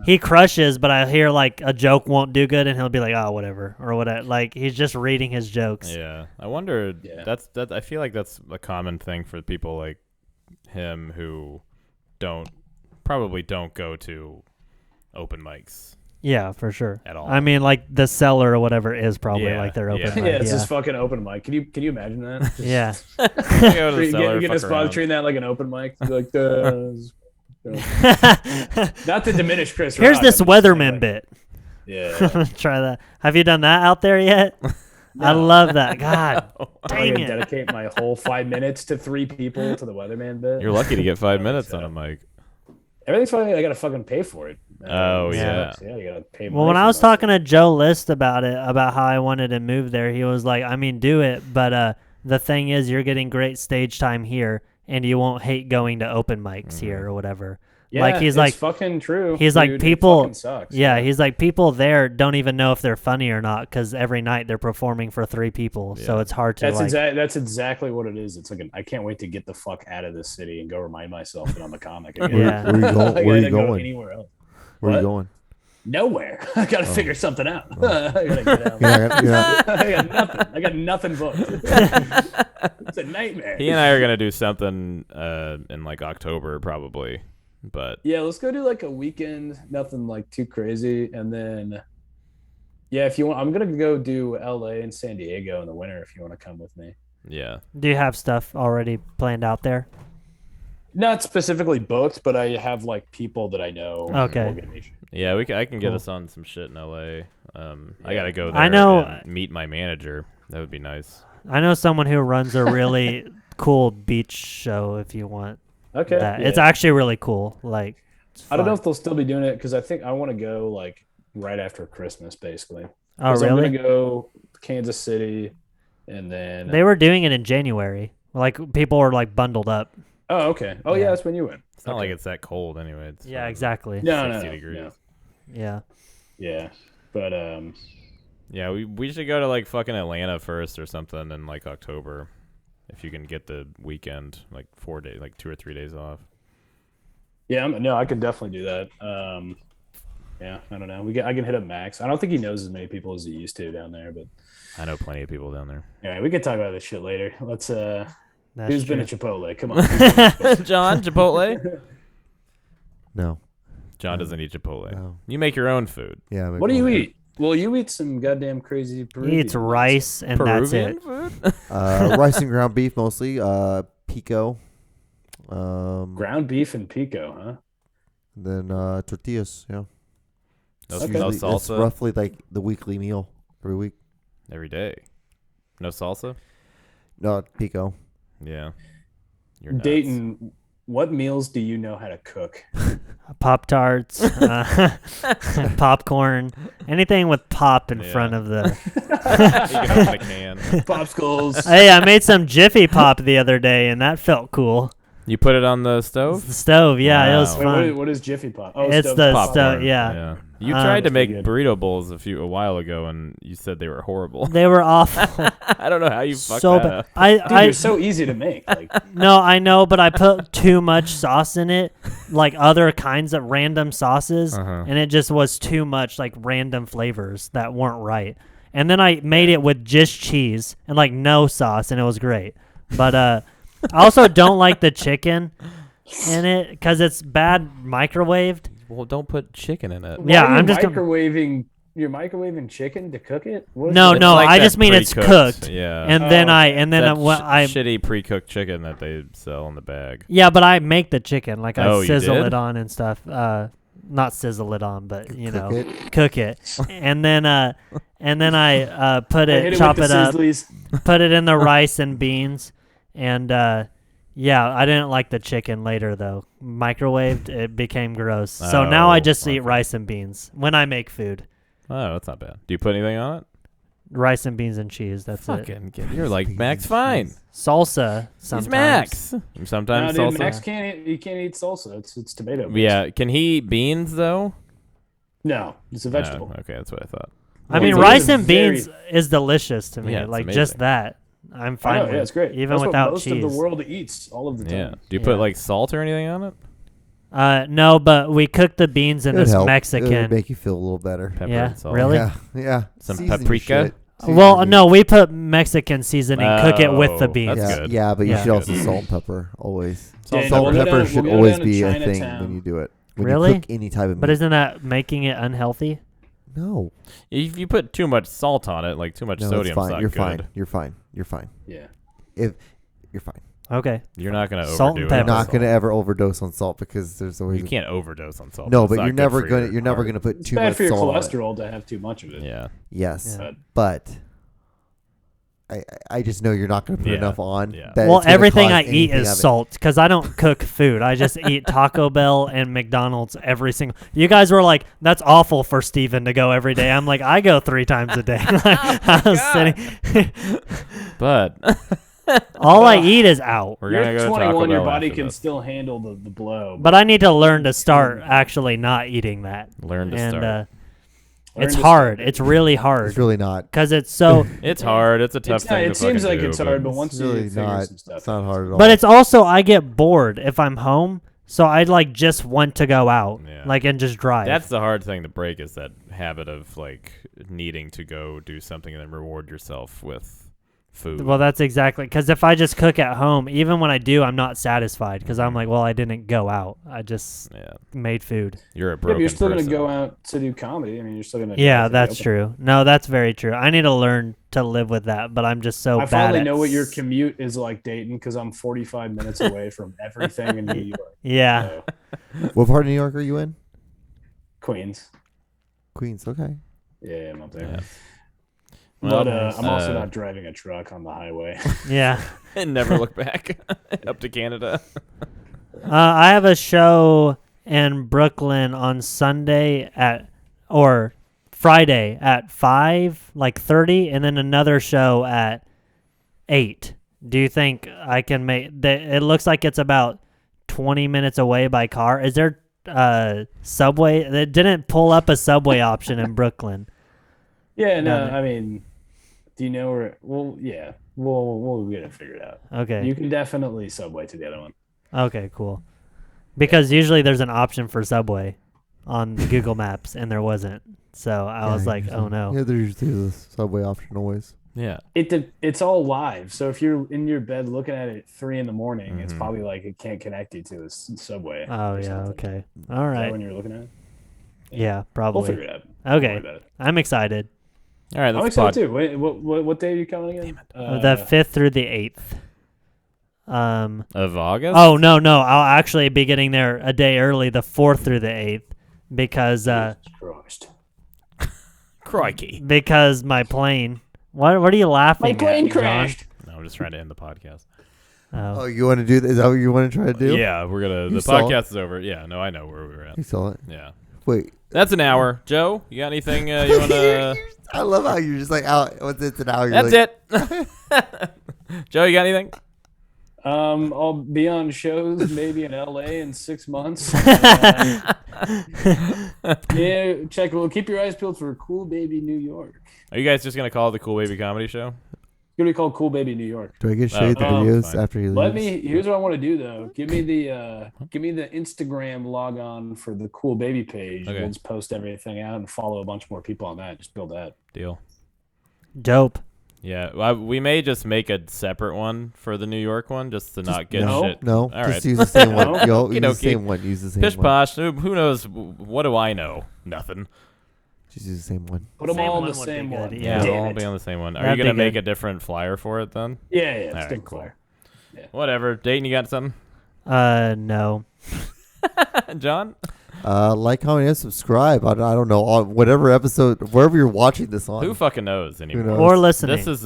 [SPEAKER 3] he crushes, but I hear like a joke won't do good and he'll be like, oh, whatever or whatever. Like he's just reading his jokes.
[SPEAKER 1] Yeah, I wonder. That's I feel like that's a common thing for people like him who probably don't go to open mics.
[SPEAKER 3] Yeah, for sure.
[SPEAKER 1] At all.
[SPEAKER 3] I mean, like the Cellar or whatever is probably like their open mic.
[SPEAKER 2] Yeah, it's just fucking open mic. Can you imagine that?
[SPEAKER 3] Yeah.
[SPEAKER 1] Go to the Cellar,
[SPEAKER 2] get
[SPEAKER 1] fuck
[SPEAKER 2] a spot
[SPEAKER 1] around.
[SPEAKER 2] treating that like an open mic. Like not to diminish Chris.
[SPEAKER 3] Here's
[SPEAKER 2] Rock,
[SPEAKER 3] this
[SPEAKER 2] I'm just saying,
[SPEAKER 3] weatherman
[SPEAKER 2] like,
[SPEAKER 3] bit.
[SPEAKER 2] Yeah.
[SPEAKER 3] Try that. Have you done that out there yet? No. I love that. God dang
[SPEAKER 2] I'm
[SPEAKER 3] it.
[SPEAKER 2] gonna dedicate my whole 5 minutes to 3 people to the weatherman bit.
[SPEAKER 1] You're lucky to get 5 minutes on a mic.
[SPEAKER 2] Everything's fine. I gotta fucking pay for it.
[SPEAKER 1] Oh, yeah.
[SPEAKER 2] Yeah, you gotta pay.
[SPEAKER 3] Well, when I was talking to Joe List about it, about how I wanted to move there, he was like, I mean, do it, but the thing is you're getting great stage time here and you won't hate going to open mics here or whatever.
[SPEAKER 2] Yeah,
[SPEAKER 3] like he's
[SPEAKER 2] it's
[SPEAKER 3] like
[SPEAKER 2] fucking true.
[SPEAKER 3] He's
[SPEAKER 2] dude,
[SPEAKER 3] like people.
[SPEAKER 2] It sucks,
[SPEAKER 3] yeah, he's like people there don't even know if they're funny or not because every night they're performing for 3 people, so it's hard to.
[SPEAKER 2] That's exactly what it is. It's like I can't wait to get the fuck out of this city and go remind myself that I'm a comic again.
[SPEAKER 3] Yeah.
[SPEAKER 4] Where are you going?
[SPEAKER 2] Anywhere else?
[SPEAKER 4] Where are you going?
[SPEAKER 2] Nowhere. I gotta figure something out. I gotta get out. I got nothing. I got nothing booked. It's a nightmare.
[SPEAKER 1] He and I are gonna do something in like October probably. But
[SPEAKER 2] yeah, let's go do like a weekend, nothing like too crazy, and then if you want, I'm gonna go do LA and San Diego in the winter if you want to come with me.
[SPEAKER 1] Yeah.
[SPEAKER 3] Do you have stuff already planned out there?
[SPEAKER 2] Not specifically booked, but I have like people that I know.
[SPEAKER 3] Okay.
[SPEAKER 1] Yeah, I can get us on some shit in LA. I gotta go there.
[SPEAKER 3] I know.
[SPEAKER 1] And meet my manager. That would be nice.
[SPEAKER 3] I know someone who runs a really cool beach show. If you want.
[SPEAKER 2] Okay.
[SPEAKER 3] It's actually really cool. Like
[SPEAKER 2] I don't know if they'll still be doing it because I think I want to go like right after Christmas, basically.
[SPEAKER 3] Oh, really?
[SPEAKER 2] I'm gonna go Kansas City, and then
[SPEAKER 3] They were doing it in January. Like people were like bundled up.
[SPEAKER 2] Oh, okay. Oh, yeah, that's when you went.
[SPEAKER 1] It's not like it's that cold anyway. It's
[SPEAKER 3] Yeah, exactly.
[SPEAKER 2] No,
[SPEAKER 1] 60 degrees.
[SPEAKER 3] Yeah.
[SPEAKER 2] Yeah, but
[SPEAKER 1] Yeah, we should go to like fucking Atlanta first or something in like October, if you can get the weekend, like 4 days, like 2 or 3 days off.
[SPEAKER 2] yeah, no, I could definitely do that. Yeah, I don't know. I can hit up Max. I don't think he knows as many people as he used to down there, but
[SPEAKER 1] I know plenty of people down there.
[SPEAKER 2] anyway, we can talk about this shit later. Let's
[SPEAKER 3] That's
[SPEAKER 2] who's
[SPEAKER 3] true.
[SPEAKER 2] been at Chipotle? Come on.
[SPEAKER 1] John, Chipotle?
[SPEAKER 4] No.
[SPEAKER 1] John doesn't eat Chipotle.
[SPEAKER 4] No.
[SPEAKER 1] You make your own food.
[SPEAKER 4] Yeah.
[SPEAKER 2] What do you eat? Well, you eat some goddamn crazy Peruvian.
[SPEAKER 3] He eats rice and that's
[SPEAKER 1] Peruvian
[SPEAKER 3] it.
[SPEAKER 1] food?
[SPEAKER 4] Rice and ground beef mostly. Pico.
[SPEAKER 2] Ground beef and pico, huh?
[SPEAKER 4] Then tortillas. Yeah.
[SPEAKER 1] No,
[SPEAKER 2] Okay.
[SPEAKER 1] no
[SPEAKER 4] It's
[SPEAKER 1] salsa
[SPEAKER 4] roughly like the weekly meal every week.
[SPEAKER 1] every day. No salsa?
[SPEAKER 4] No, pico.
[SPEAKER 1] Yeah. You're nuts.
[SPEAKER 2] Dayton, what meals do you know how to cook?
[SPEAKER 3] Pop-Tarts, popcorn, anything with pop in
[SPEAKER 1] Yeah.
[SPEAKER 3] front of the...
[SPEAKER 1] You can open a can.
[SPEAKER 2] Popsicles.
[SPEAKER 3] Hey, I made some Jiffy Pop the other day, and that felt cool.
[SPEAKER 1] You put it on the stove?
[SPEAKER 3] The stove, yeah, it was
[SPEAKER 1] Wow.
[SPEAKER 2] Wait,
[SPEAKER 3] fun.
[SPEAKER 2] what is Jiffy Pop? Oh,
[SPEAKER 3] It's
[SPEAKER 2] stove
[SPEAKER 3] the
[SPEAKER 2] popcorn.
[SPEAKER 3] stove, yeah.
[SPEAKER 1] You tried to make
[SPEAKER 2] Good.
[SPEAKER 1] burrito bowls a while ago, and you said they were horrible.
[SPEAKER 3] They were awful.
[SPEAKER 1] I don't know how you fucked
[SPEAKER 3] So
[SPEAKER 1] that
[SPEAKER 3] bad.
[SPEAKER 1] up.
[SPEAKER 2] Dude,
[SPEAKER 3] I
[SPEAKER 2] they're so easy to make. Like,
[SPEAKER 3] no, I know, but I put too much sauce in it, like other kinds of random sauces,
[SPEAKER 1] Uh-huh.
[SPEAKER 3] and it just was too much, like random flavors that weren't right. And then I made it with just cheese and like no sauce, and it was great. But I also don't like the chicken in it because it's bad microwaved.
[SPEAKER 1] Well, don't put chicken in it.
[SPEAKER 3] Yeah,
[SPEAKER 2] why are you
[SPEAKER 3] I'm just gonna-
[SPEAKER 2] microwaving. You're microwaving chicken to cook it? What is
[SPEAKER 3] No,
[SPEAKER 2] that?
[SPEAKER 3] no,
[SPEAKER 1] like
[SPEAKER 3] I
[SPEAKER 1] that
[SPEAKER 3] just mean it's
[SPEAKER 1] pre-cooked,
[SPEAKER 3] cooked.
[SPEAKER 1] Yeah.
[SPEAKER 3] And
[SPEAKER 2] Oh,
[SPEAKER 3] then
[SPEAKER 2] okay.
[SPEAKER 3] I
[SPEAKER 1] that shitty pre-cooked chicken that they sell in the bag.
[SPEAKER 3] yeah, but I make the chicken like
[SPEAKER 1] Oh,
[SPEAKER 3] I
[SPEAKER 1] you
[SPEAKER 3] sizzle
[SPEAKER 1] did?
[SPEAKER 3] it on and stuff. Not sizzle it on, but you know,
[SPEAKER 4] it.
[SPEAKER 3] cook it, and then I put
[SPEAKER 2] I hit
[SPEAKER 3] it,
[SPEAKER 2] it
[SPEAKER 3] chop
[SPEAKER 2] with
[SPEAKER 3] it
[SPEAKER 2] the
[SPEAKER 3] up,
[SPEAKER 2] Sizzlies.
[SPEAKER 3] put it in the rice and beans, and yeah, I didn't like the chicken later though. Microwaved, it became gross. So now I
[SPEAKER 1] Oh,
[SPEAKER 3] just eat
[SPEAKER 1] okay.
[SPEAKER 3] rice and beans when I make food.
[SPEAKER 1] Oh, that's not bad. Do you put anything on it?
[SPEAKER 3] Rice and beans and cheese. That's it.
[SPEAKER 1] Fucking you're like Max Fine.
[SPEAKER 3] Salsa sometimes.
[SPEAKER 1] He's Max. Sometimes
[SPEAKER 2] No, dude,
[SPEAKER 1] salsa.
[SPEAKER 2] Max can't eat. You can't eat salsa. It's tomato. based.
[SPEAKER 1] Yeah, can he eat beans though?
[SPEAKER 2] No, it's a vegetable.
[SPEAKER 1] Oh, okay, that's what I thought.
[SPEAKER 3] I mean,
[SPEAKER 2] Beans
[SPEAKER 3] rice
[SPEAKER 2] are
[SPEAKER 3] and
[SPEAKER 2] very-
[SPEAKER 3] beans is delicious to me.
[SPEAKER 1] Yeah, it's
[SPEAKER 3] like
[SPEAKER 1] amazing.
[SPEAKER 3] just that, I'm
[SPEAKER 2] I
[SPEAKER 3] fine
[SPEAKER 2] know,
[SPEAKER 3] with.
[SPEAKER 2] yeah, it's great.
[SPEAKER 3] Even
[SPEAKER 2] That's
[SPEAKER 3] without
[SPEAKER 2] what most
[SPEAKER 3] cheese.
[SPEAKER 2] of the world eats all of the time.
[SPEAKER 1] Yeah. Do you
[SPEAKER 3] Yeah.
[SPEAKER 1] put like salt or anything on it?
[SPEAKER 3] No, but we cooked the beans in
[SPEAKER 4] It'd
[SPEAKER 3] this
[SPEAKER 4] help. It'd
[SPEAKER 3] Mexican.
[SPEAKER 4] make you feel a little better.
[SPEAKER 1] Pepper
[SPEAKER 3] Yeah,
[SPEAKER 1] and salt.
[SPEAKER 3] really?
[SPEAKER 4] Yeah. Yeah.
[SPEAKER 1] Some
[SPEAKER 4] Season
[SPEAKER 1] paprika?
[SPEAKER 4] shit. Season
[SPEAKER 3] Well,
[SPEAKER 4] your
[SPEAKER 3] no, we put Mexican seasoning, cook it with the
[SPEAKER 1] Oh,
[SPEAKER 3] beans.
[SPEAKER 1] that's
[SPEAKER 4] yeah,
[SPEAKER 1] good.
[SPEAKER 4] yeah, but you
[SPEAKER 3] Yeah.
[SPEAKER 4] should also
[SPEAKER 1] Good.
[SPEAKER 4] salt and pepper always.
[SPEAKER 1] Salt
[SPEAKER 2] Yeah,
[SPEAKER 1] and
[SPEAKER 4] Salt and
[SPEAKER 2] we'll go
[SPEAKER 4] pepper
[SPEAKER 2] down-
[SPEAKER 4] should
[SPEAKER 2] we'll go
[SPEAKER 4] always
[SPEAKER 2] down to
[SPEAKER 4] be a thing
[SPEAKER 2] Chinatown.
[SPEAKER 4] when you do it. When
[SPEAKER 3] Really?
[SPEAKER 4] you cook any type of meat.
[SPEAKER 3] But isn't that making it unhealthy?
[SPEAKER 4] No.
[SPEAKER 1] If you put too much salt on it, like too much
[SPEAKER 4] No, it's
[SPEAKER 1] sodium's
[SPEAKER 4] fine.
[SPEAKER 1] not
[SPEAKER 4] You're
[SPEAKER 1] good.
[SPEAKER 4] fine. You're fine. You're fine.
[SPEAKER 2] Yeah.
[SPEAKER 4] If you're fine.
[SPEAKER 3] Okay.
[SPEAKER 1] You're not gonna
[SPEAKER 3] Salt and
[SPEAKER 1] overdo it.
[SPEAKER 3] pepper.
[SPEAKER 1] on
[SPEAKER 4] You're not
[SPEAKER 1] salt.
[SPEAKER 4] gonna ever overdose on salt because there's always
[SPEAKER 1] You can't overdose on salt.
[SPEAKER 4] No,
[SPEAKER 1] It's
[SPEAKER 4] but
[SPEAKER 1] not
[SPEAKER 4] you're
[SPEAKER 1] good
[SPEAKER 4] never
[SPEAKER 1] for
[SPEAKER 4] gonna
[SPEAKER 1] your
[SPEAKER 4] you're never
[SPEAKER 1] heart.
[SPEAKER 4] gonna put
[SPEAKER 2] It's
[SPEAKER 4] too
[SPEAKER 2] bad
[SPEAKER 4] much
[SPEAKER 2] for your
[SPEAKER 4] salt on it.
[SPEAKER 2] cholesterol to have too much of it.
[SPEAKER 1] Yeah.
[SPEAKER 4] Yes,
[SPEAKER 3] Yeah.
[SPEAKER 4] but I just know you're not gonna put
[SPEAKER 1] Yeah.
[SPEAKER 4] enough on.
[SPEAKER 1] Yeah.
[SPEAKER 4] that
[SPEAKER 3] Well,
[SPEAKER 4] it's gonna
[SPEAKER 3] everything
[SPEAKER 4] cause
[SPEAKER 3] I eat
[SPEAKER 4] anything
[SPEAKER 3] is
[SPEAKER 4] of it.
[SPEAKER 3] salt because I don't cook food. I just eat Taco Bell and McDonald's every single. You guys were like, "That's awful for Steven to go every day." I'm like, I go 3 times a day. I was sitting.
[SPEAKER 1] But
[SPEAKER 3] All I eat is out.
[SPEAKER 1] we're
[SPEAKER 2] You're
[SPEAKER 1] gonna go to Taco
[SPEAKER 2] 21. Your
[SPEAKER 1] Bell
[SPEAKER 2] body
[SPEAKER 1] after
[SPEAKER 2] can
[SPEAKER 1] this.
[SPEAKER 2] still handle the blow.
[SPEAKER 3] But I need to learn to start actually not eating that.
[SPEAKER 1] Learn to
[SPEAKER 3] And
[SPEAKER 1] start.
[SPEAKER 3] it's
[SPEAKER 2] to
[SPEAKER 3] hard.
[SPEAKER 2] start.
[SPEAKER 3] It's really hard
[SPEAKER 4] It's really not.
[SPEAKER 3] because it's so.
[SPEAKER 1] It's hard. It's a tough
[SPEAKER 2] It's not,
[SPEAKER 1] thing
[SPEAKER 2] it
[SPEAKER 1] to
[SPEAKER 2] seems
[SPEAKER 1] fucking
[SPEAKER 2] like
[SPEAKER 1] do,
[SPEAKER 2] it's hard, but once
[SPEAKER 4] It's
[SPEAKER 2] you
[SPEAKER 4] really
[SPEAKER 2] figure
[SPEAKER 4] not.
[SPEAKER 2] some stuff
[SPEAKER 4] It's not
[SPEAKER 2] out.
[SPEAKER 4] hard at all.
[SPEAKER 3] But it's also I get bored if I'm home, so I like just want to go out,
[SPEAKER 1] Yeah.
[SPEAKER 3] like and just drive.
[SPEAKER 1] That's the hard thing to break, is that habit of like needing to go do something and then reward yourself with food.
[SPEAKER 3] Well, that's exactly because if I just cook at home, even when I do, I'm not satisfied because I'm like, well, I didn't go out. I just
[SPEAKER 1] Yeah,
[SPEAKER 3] made food.
[SPEAKER 1] you're a
[SPEAKER 2] Yeah,
[SPEAKER 1] broken
[SPEAKER 2] but you're still
[SPEAKER 1] person.
[SPEAKER 2] going to go out to do comedy. I mean, you're still going to.
[SPEAKER 3] Yeah, that's true. No, that's very true. I need to learn to live with that, but I'm just so
[SPEAKER 2] I
[SPEAKER 3] bad
[SPEAKER 2] finally
[SPEAKER 3] at
[SPEAKER 2] know what your commute is like, Dayton, because I'm 45 minutes away from everything in New York.
[SPEAKER 3] Yeah.
[SPEAKER 2] So,
[SPEAKER 4] What part of New York are you in?
[SPEAKER 2] Queens.
[SPEAKER 4] Queens. Okay.
[SPEAKER 2] Yeah, I'm up there.
[SPEAKER 1] Yeah.
[SPEAKER 2] But
[SPEAKER 1] Well,
[SPEAKER 2] I'm also not driving a truck on the highway.
[SPEAKER 3] Yeah.
[SPEAKER 1] and never look back up to Canada.
[SPEAKER 3] I have a show in Brooklyn on Sunday or Friday at 5:30, and then another show at 8. Do you think I can make that? It looks like it's about 20 minutes away by car. Is there subway? They didn't pull up a subway option in Brooklyn.
[SPEAKER 2] Yeah, no, I mean, do you know where? Well, yeah, we'll get it figured out.
[SPEAKER 3] Okay.
[SPEAKER 2] You can definitely subway to the other one.
[SPEAKER 3] Okay, cool. Because usually there's an option for subway on Google Maps, and there wasn't. So I was like, oh no.
[SPEAKER 4] Yeah, there's usually the subway option always.
[SPEAKER 1] Yeah.
[SPEAKER 2] It's all live. So if you're in your bed looking at it at 3 a.m, it's
[SPEAKER 1] Mhm.
[SPEAKER 2] probably like it can't connect you to a subway.
[SPEAKER 3] Oh
[SPEAKER 2] or
[SPEAKER 3] yeah.
[SPEAKER 2] something.
[SPEAKER 3] Okay. All
[SPEAKER 2] Is that
[SPEAKER 3] right.
[SPEAKER 2] when you're looking at it?
[SPEAKER 3] Yeah,
[SPEAKER 2] We'll
[SPEAKER 3] probably.
[SPEAKER 2] figure it out. Don't worry
[SPEAKER 3] Okay.
[SPEAKER 2] about it.
[SPEAKER 3] I'm excited.
[SPEAKER 1] All right.
[SPEAKER 2] I'm
[SPEAKER 1] Let's
[SPEAKER 2] excited too. Wait, what day are you coming again?
[SPEAKER 3] The 5th through the 8th.
[SPEAKER 1] Of August.
[SPEAKER 3] Oh no. I'll actually be getting there a day early, the 4th through the 8th, because
[SPEAKER 2] Jesus Christ.
[SPEAKER 1] Crikey.
[SPEAKER 3] because my plane. What are you laughing
[SPEAKER 2] My
[SPEAKER 3] at?
[SPEAKER 2] plane
[SPEAKER 3] John?
[SPEAKER 2] crashed.
[SPEAKER 1] No, I'm just trying to end the podcast.
[SPEAKER 4] Oh, you want to do that? Is that what you want to try to do?
[SPEAKER 1] Yeah, we're gonna.
[SPEAKER 4] You
[SPEAKER 1] The
[SPEAKER 4] saw
[SPEAKER 1] podcast is over. Yeah. No, I know where we were at.
[SPEAKER 4] You saw it.
[SPEAKER 1] Yeah.
[SPEAKER 4] Wait.
[SPEAKER 1] That's an hour. Joe, you got anything you want to?
[SPEAKER 4] I love how you're just like, it's an hour.
[SPEAKER 1] That's it. Joe, you got anything?
[SPEAKER 2] I'll be on shows maybe in LA in 6 months. Yeah, we'll keep your eyes peeled for Cool Baby New York.
[SPEAKER 1] Are you guys just gonna call it the Cool Baby Comedy Show?
[SPEAKER 2] It's gonna be called Cool Baby New York.
[SPEAKER 4] Do I get to show you the videos
[SPEAKER 1] fine.
[SPEAKER 4] after he leaves?
[SPEAKER 2] Here's what I want to do though. Give me the Instagram log on for the Cool Baby page.
[SPEAKER 1] Okay.
[SPEAKER 2] We'll just post everything out and follow a bunch more people on that. Just build that.
[SPEAKER 1] Deal.
[SPEAKER 3] Dope.
[SPEAKER 1] Yeah, we may just make a separate one for the New York one, just to not get
[SPEAKER 2] no.
[SPEAKER 1] shit.
[SPEAKER 4] No,
[SPEAKER 1] All
[SPEAKER 4] just
[SPEAKER 1] right.
[SPEAKER 4] use the same one. Yo, use the
[SPEAKER 1] Okey-dokey.
[SPEAKER 4] same one. Use the same
[SPEAKER 1] Pish
[SPEAKER 4] one.
[SPEAKER 1] posh. Who knows? What do I know? Nothing.
[SPEAKER 4] Just use the same one.
[SPEAKER 2] Put them
[SPEAKER 3] Same
[SPEAKER 2] all on
[SPEAKER 3] one
[SPEAKER 2] the
[SPEAKER 3] would be
[SPEAKER 2] same
[SPEAKER 3] good,
[SPEAKER 2] one.
[SPEAKER 3] yeah.
[SPEAKER 1] Yeah,
[SPEAKER 2] Damn
[SPEAKER 1] they'll all
[SPEAKER 2] it.
[SPEAKER 1] be on the same one. Are
[SPEAKER 3] That'd
[SPEAKER 1] you gonna
[SPEAKER 3] be
[SPEAKER 1] make
[SPEAKER 3] good.
[SPEAKER 1] a different flyer for it then?
[SPEAKER 2] Yeah, it's
[SPEAKER 1] All right,
[SPEAKER 2] different
[SPEAKER 1] cool.
[SPEAKER 2] flyer.
[SPEAKER 1] Whatever. Dayton, you got something?
[SPEAKER 3] No.
[SPEAKER 1] John?
[SPEAKER 4] Like, comment, and subscribe. I don't know, on whatever episode, wherever you're watching this on.
[SPEAKER 1] Who fucking knows anymore?
[SPEAKER 4] knows?
[SPEAKER 3] Or listening.
[SPEAKER 1] This is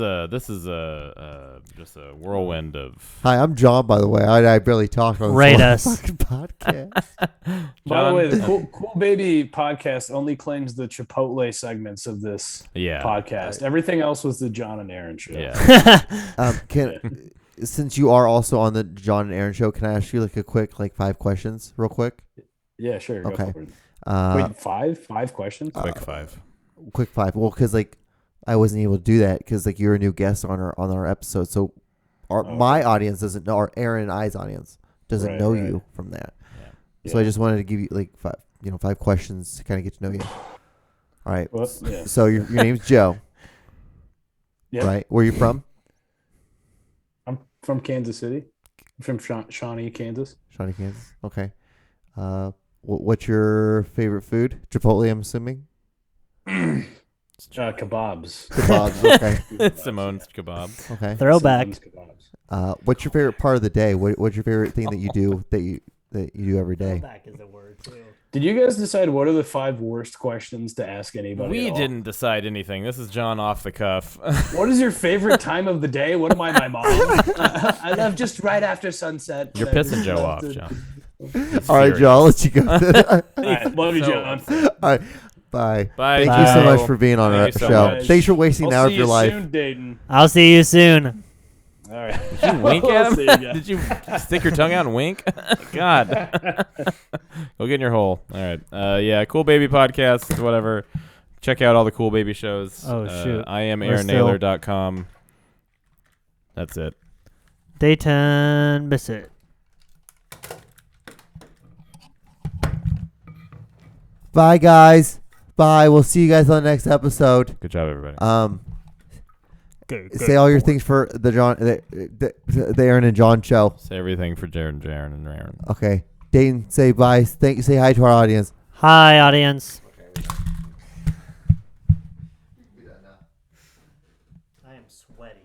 [SPEAKER 1] just a whirlwind of.
[SPEAKER 4] Hi, I'm John, by the way. I barely talk on
[SPEAKER 3] Rate
[SPEAKER 4] this
[SPEAKER 3] us.
[SPEAKER 4] fucking podcast.
[SPEAKER 2] By the way, the
[SPEAKER 1] John?
[SPEAKER 2] cool Baby podcast only claims the Chipotle segments of this
[SPEAKER 1] Yeah.
[SPEAKER 2] podcast. Everything else was the John and Aaron show.
[SPEAKER 1] Yeah.
[SPEAKER 4] Since you are also on the John and Aaron show, can I ask you like a quick 5 questions, real quick?
[SPEAKER 2] Yeah, sure. Go
[SPEAKER 4] Okay.
[SPEAKER 2] for it.
[SPEAKER 4] Uh,
[SPEAKER 2] Wait, five questions?
[SPEAKER 1] Quick five.
[SPEAKER 4] quick 5. Well, because I wasn't able to do that because you're a new guest on our episode, so my audience doesn't know, or Aaron and I's audience doesn't know you from that.
[SPEAKER 1] Yeah.
[SPEAKER 4] So I just wanted to give you 5 questions to kind of get to know you. All right.
[SPEAKER 2] Well, yeah.
[SPEAKER 4] So your name's Joe,
[SPEAKER 2] Yep.
[SPEAKER 4] right? Where are you from?
[SPEAKER 2] I'm from Kansas City. I'm from Shawnee, Kansas.
[SPEAKER 4] Shawnee, Kansas. Okay. What's your favorite food? Chipotle, I'm assuming.
[SPEAKER 2] Kebabs.
[SPEAKER 4] Kebabs. Okay.
[SPEAKER 1] Simone's kebab.
[SPEAKER 4] Okay.
[SPEAKER 3] Throwback.
[SPEAKER 2] Simone's kebabs.
[SPEAKER 4] What's your favorite part of the day? What's your favorite thing that you do that you do every day?
[SPEAKER 3] Throwback is a word too.
[SPEAKER 2] Did you guys decide what are the 5 worst questions to ask anybody?
[SPEAKER 1] We
[SPEAKER 2] at all?
[SPEAKER 1] didn't decide anything. This is John off the cuff.
[SPEAKER 2] What is your favorite time of the day? What am I, my mom? I love just right after sunset.
[SPEAKER 1] You're
[SPEAKER 2] I
[SPEAKER 1] pissing
[SPEAKER 2] just
[SPEAKER 1] Joe
[SPEAKER 2] love
[SPEAKER 1] off,
[SPEAKER 2] to-
[SPEAKER 1] John.
[SPEAKER 4] All right, Joe. I'll let you go.
[SPEAKER 2] All right, love you,
[SPEAKER 1] So-
[SPEAKER 2] John.
[SPEAKER 4] All right. Bye.
[SPEAKER 1] Bye.
[SPEAKER 4] Thank you so
[SPEAKER 3] Bye.
[SPEAKER 4] much for being on
[SPEAKER 1] Thank
[SPEAKER 4] our
[SPEAKER 1] you so
[SPEAKER 4] show.
[SPEAKER 1] much.
[SPEAKER 4] Thanks for wasting an hour
[SPEAKER 2] I'll
[SPEAKER 4] of
[SPEAKER 2] see
[SPEAKER 4] your
[SPEAKER 2] you
[SPEAKER 4] life.
[SPEAKER 2] soon, Dayton.
[SPEAKER 3] I'll see you soon.
[SPEAKER 2] All right.
[SPEAKER 1] Did you wink
[SPEAKER 2] We'll
[SPEAKER 1] at him?
[SPEAKER 2] see you guys.
[SPEAKER 1] Did you stick your tongue out and wink? God. Go get in your hole. All right. Yeah, Cool Baby Podcast, whatever. Check out all the Cool Baby shows.
[SPEAKER 3] Oh, shoot.
[SPEAKER 1] I am
[SPEAKER 3] We're
[SPEAKER 1] AaronNaylor.com. That's it.
[SPEAKER 3] Dayton Bissett.
[SPEAKER 4] Bye, guys. Bye. We'll see you guys on the next episode.
[SPEAKER 1] Good job, everybody.
[SPEAKER 4] Say all your things for the Aaron and John show.
[SPEAKER 1] Say everything for Jared, and Aaron.
[SPEAKER 4] Okay. Dayton, say bye. Say hi to our audience.
[SPEAKER 3] Hi, audience. I am sweaty.